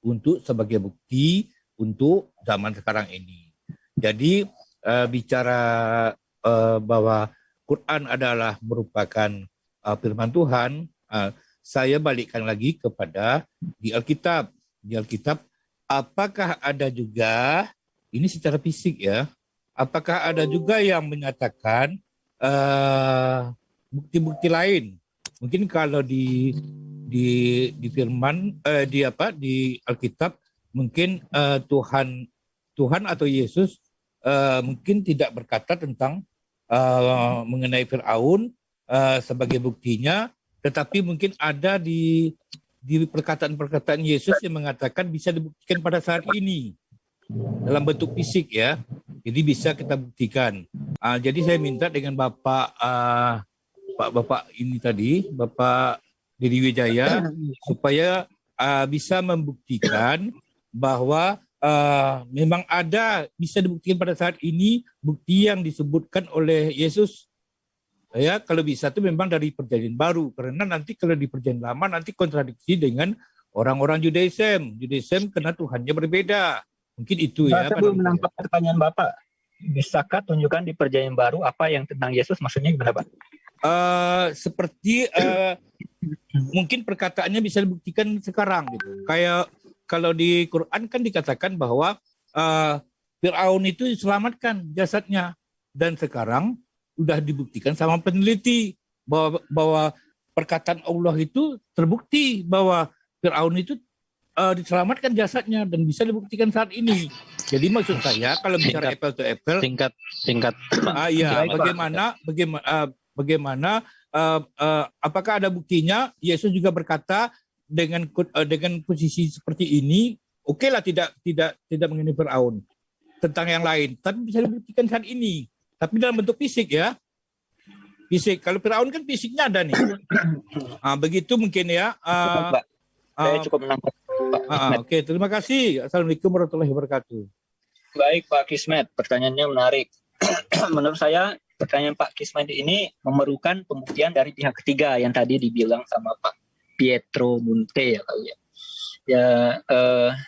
untuk sebagai bukti untuk zaman sekarang ini. Jadi bicara bahwa Quran adalah merupakan firman Tuhan, saya balikkan lagi kepada di Alkitab. Di Alkitab, apakah ada juga, ini secara fisik ya, apakah ada juga yang menyatakan bukti-bukti lain? Mungkin kalau di firman di Alkitab, mungkin Tuhan atau Yesus mungkin tidak berkata tentang mengenai Fir'aun, sebagai buktinya Tetapi mungkin ada di perkataan-perkataan Yesus yang mengatakan bisa dibuktikan pada saat ini dalam bentuk fisik ya. Jadi bisa kita buktikan. Jadi saya minta dengan Bapak ini tadi, Bapak Dedi Wijaya, supaya bisa membuktikan bahwa memang ada, bisa dibuktikan pada saat ini bukti yang disebutkan oleh Yesus. Ya, kalau bisa itu memang dari Perjanjian Baru, karena nanti kalau di Perjanjian Lama nanti kontradiksi dengan orang-orang Judaism. Judaism karena Tuhannya berbeda. Mungkin itu ya. Saya belum menangkap pertanyaan Bapak. Bisakah tunjukkan di Perjanjian Baru apa yang tentang Yesus? Maksudnya gimana, Pak? Seperti mungkin perkataannya bisa dibuktikan sekarang gitu. Kayak kalau di Quran kan dikatakan bahwa Fir'aun itu diselamatkan jasadnya, dan sekarang sudah dibuktikan sama peneliti bahwa perkataan Allah itu terbukti bahwa Fir'aun itu diselamatkan jasadnya dan bisa dibuktikan saat ini. Jadi maksud saya kalau bicara apple to apple, singkat. Ya, bagaimana apakah ada buktinya? Yesus juga berkata dengan posisi seperti ini, okelah tidak mengenai Fir'aun, tentang yang lain, tapi bisa dibuktikan saat ini. Tapi dalam bentuk fisik ya. Fisik. Kalau Fir'aun kan fisiknya ada nih. Begitu mungkin ya. Saya cukup menangkap. Oke, terima kasih. Assalamualaikum warahmatullahi wabarakatuh. Baik Pak Kismet, pertanyaannya menarik. Menurut saya pertanyaan Pak Kismet ini memerlukan pembuktian dari pihak ketiga yang tadi dibilang sama Pak Pietro Munte ya kali ya.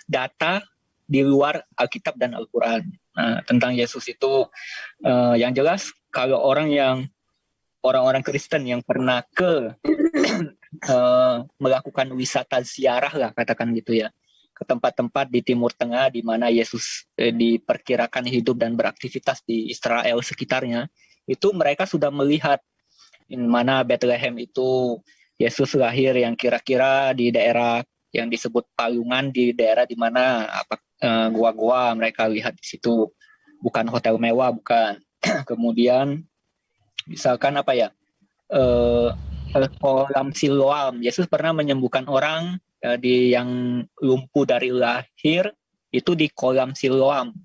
Data di luar Alkitab dan Al-Quran. Nah, tentang Yesus itu yang jelas kalau orang-orang Kristen yang pernah melakukan wisata ziarah lah katakan gitu ya, ke tempat-tempat di Timur Tengah di mana Yesus diperkirakan hidup dan beraktivitas di Israel sekitarnya, itu mereka sudah melihat di mana Bethlehem itu Yesus lahir, yang kira-kira di daerah yang disebut Palungan, di daerah di mana gua-gua mereka lihat di situ, bukan hotel mewah, bukan. Kemudian misalkan kolam Siloam, Yesus pernah menyembuhkan orang yang lumpuh dari lahir itu di kolam Siloam,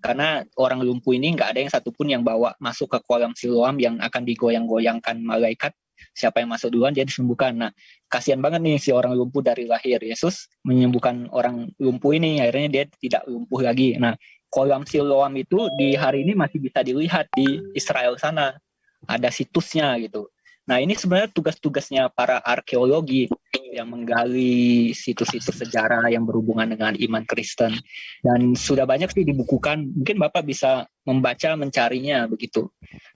karena orang lumpuh ini nggak ada yang satupun yang bawa masuk ke kolam Siloam yang akan digoyang-goyangkan malaikat. Siapa yang masuk duluan dia disembuhkan. Nah, kasihan banget nih si orang lumpuh dari lahir. Yesus menyembuhkan orang lumpuh ini, akhirnya dia tidak lumpuh lagi. Nah, kolam Siloam itu di hari ini masih bisa dilihat di Israel sana. Ada situsnya gitu. Nah, ini sebenarnya tugas-tugasnya para arkeologi yang menggali situs-situs sejarah yang berhubungan dengan iman Kristen. Dan sudah banyak sih dibukukan. Mungkin Bapak bisa membaca, mencarinya begitu.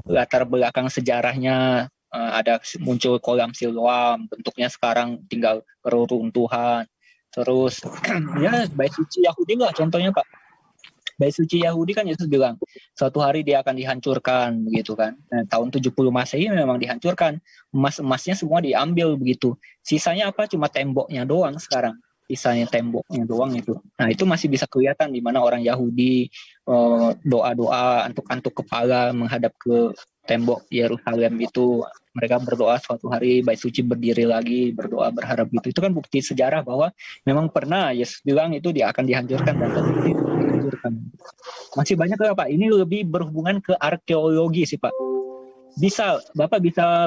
Latar belakang sejarahnya, ada muncul kolam Siloam, bentuknya sekarang tinggal reruntuhan. Terus ya bait suci Yahudi lah contohnya Pak. Bait suci Yahudi kan Yesus bilang suatu hari dia akan dihancurkan begitu kan. Nah, tahun 70 Masehi memang dihancurkan. Emas-emasnya semua diambil begitu. Sisanya apa? Cuma temboknya doang sekarang. Sisanya temboknya doang itu. Nah, itu masih bisa kelihatan di mana orang Yahudi doa-doa antuk-antuk kepala menghadap ke tembok Yerusalem itu. Mereka berdoa suatu hari bait suci berdiri lagi, berdoa berharap gitu. Itu kan bukti sejarah bahwa memang pernah Yesus bilang itu dia akan dihancurkan dan terbukti dihancurkan. Masih banyak lah Pak. Ini lebih berhubungan ke arkeologi sih Pak. Bapak bisa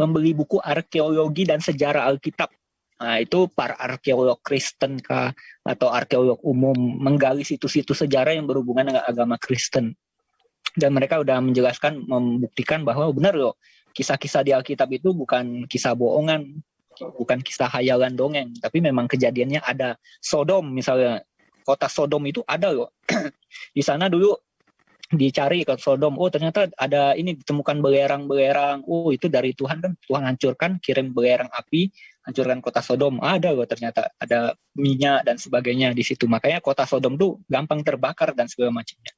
membeli buku arkeologi dan sejarah Alkitab. Nah, itu para arkeolog Kristen kah atau arkeolog umum menggali situs-situs sejarah yang berhubungan dengan agama Kristen. Dan mereka udah menjelaskan, membuktikan bahwa benar loh, kisah-kisah di Alkitab itu bukan kisah bohongan, bukan kisah hayalan dongeng, tapi memang kejadiannya ada. Sodom misalnya, kota Sodom itu ada loh. Di sana dulu dicari ke Sodom, oh ternyata ada ini, ditemukan belerang-belerang, oh itu dari Tuhan kan, Tuhan hancurkan, kirim belerang api, hancurkan kota Sodom. Ada loh ternyata, ada minyak dan sebagainya di situ. Makanya kota Sodom tuh gampang terbakar dan segala macamnya.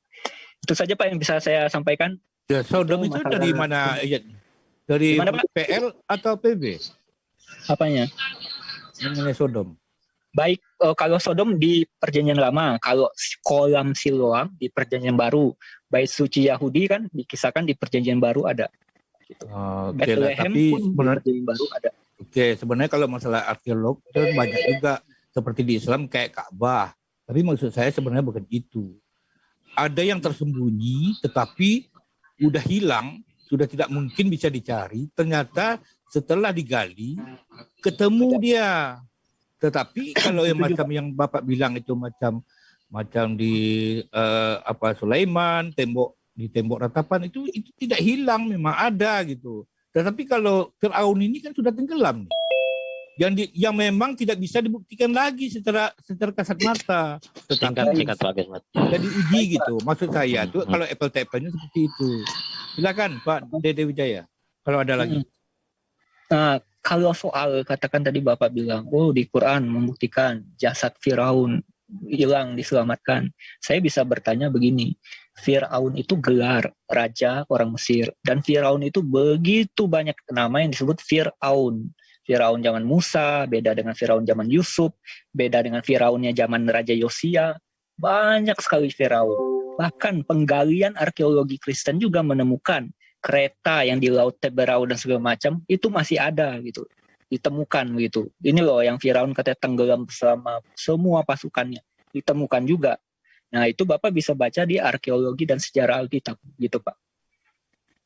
Itu saja Pak yang bisa saya sampaikan. Ya, Sodom itu dari mana? Ya, dari mana, PL atau PB? Apanya? Mengenai Sodom. Baik, kalau Sodom di Perjanjian Lama, kalau kolam Siloam di Perjanjian Baru, bait suci Yahudi kan dikisahkan di Perjanjian Baru ada. Gitu. Bethlehem pun di Perjanjian Baru ada. Oke, sebenarnya kalau masalah arkeolog itu banyak juga seperti di Islam kayak Ka'bah. Tapi maksud saya sebenarnya bukan itu. Ada yang tersembunyi tetapi udah hilang, sudah tidak mungkin bisa dicari. Ternyata setelah digali ketemu dia. Tetapi kalau yang macam yang Bapak bilang itu macam di Sulaiman, di tembok ratapan itu tidak hilang, memang ada gitu. Tetapi kalau Firaun ini kan sudah tenggelam nih. Yang memang tidak bisa dibuktikan lagi secara kasat mata. Tetapi Singkat Pak Gesmat. sudah diuji gitu. Maksud saya tuh kalau apple to apple-nya seperti itu. Silakan Pak Dede Wijaya kalau ada lagi. Nah, kalau soal katakan tadi Bapak bilang, oh di Quran membuktikan jasad Firaun hilang diselamatkan. Saya bisa bertanya begini, Firaun itu gelar raja orang Mesir dan Firaun itu begitu banyak nama yang disebut Firaun. Firaun zaman Musa, beda dengan Firaun zaman Yusuf, beda dengan Firaunnya zaman Raja Yosia. Banyak sekali Firaun. Bahkan penggalian arkeologi Kristen juga menemukan kereta yang di Laut Teberau dan segala macam itu masih ada gitu, ditemukan gitu. Ini loh yang Firaun katanya tenggelam bersama semua pasukannya, ditemukan juga. Nah itu Bapak bisa baca di arkeologi dan sejarah Alkitab gitu Pak.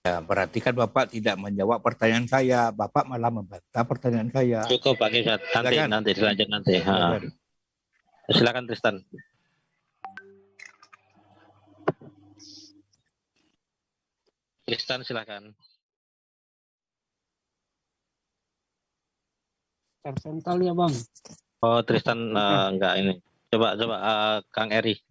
Ya, berarti kan Bapak tidak menjawab pertanyaan saya, Bapak malah membantah pertanyaan saya. Cukup Pak Gesmat, nanti dilanjut nanti. Silakan Tristan. Tristan silakan. Tersental ya Bang. Oh Tristan enggak ini. Coba Kang Eri.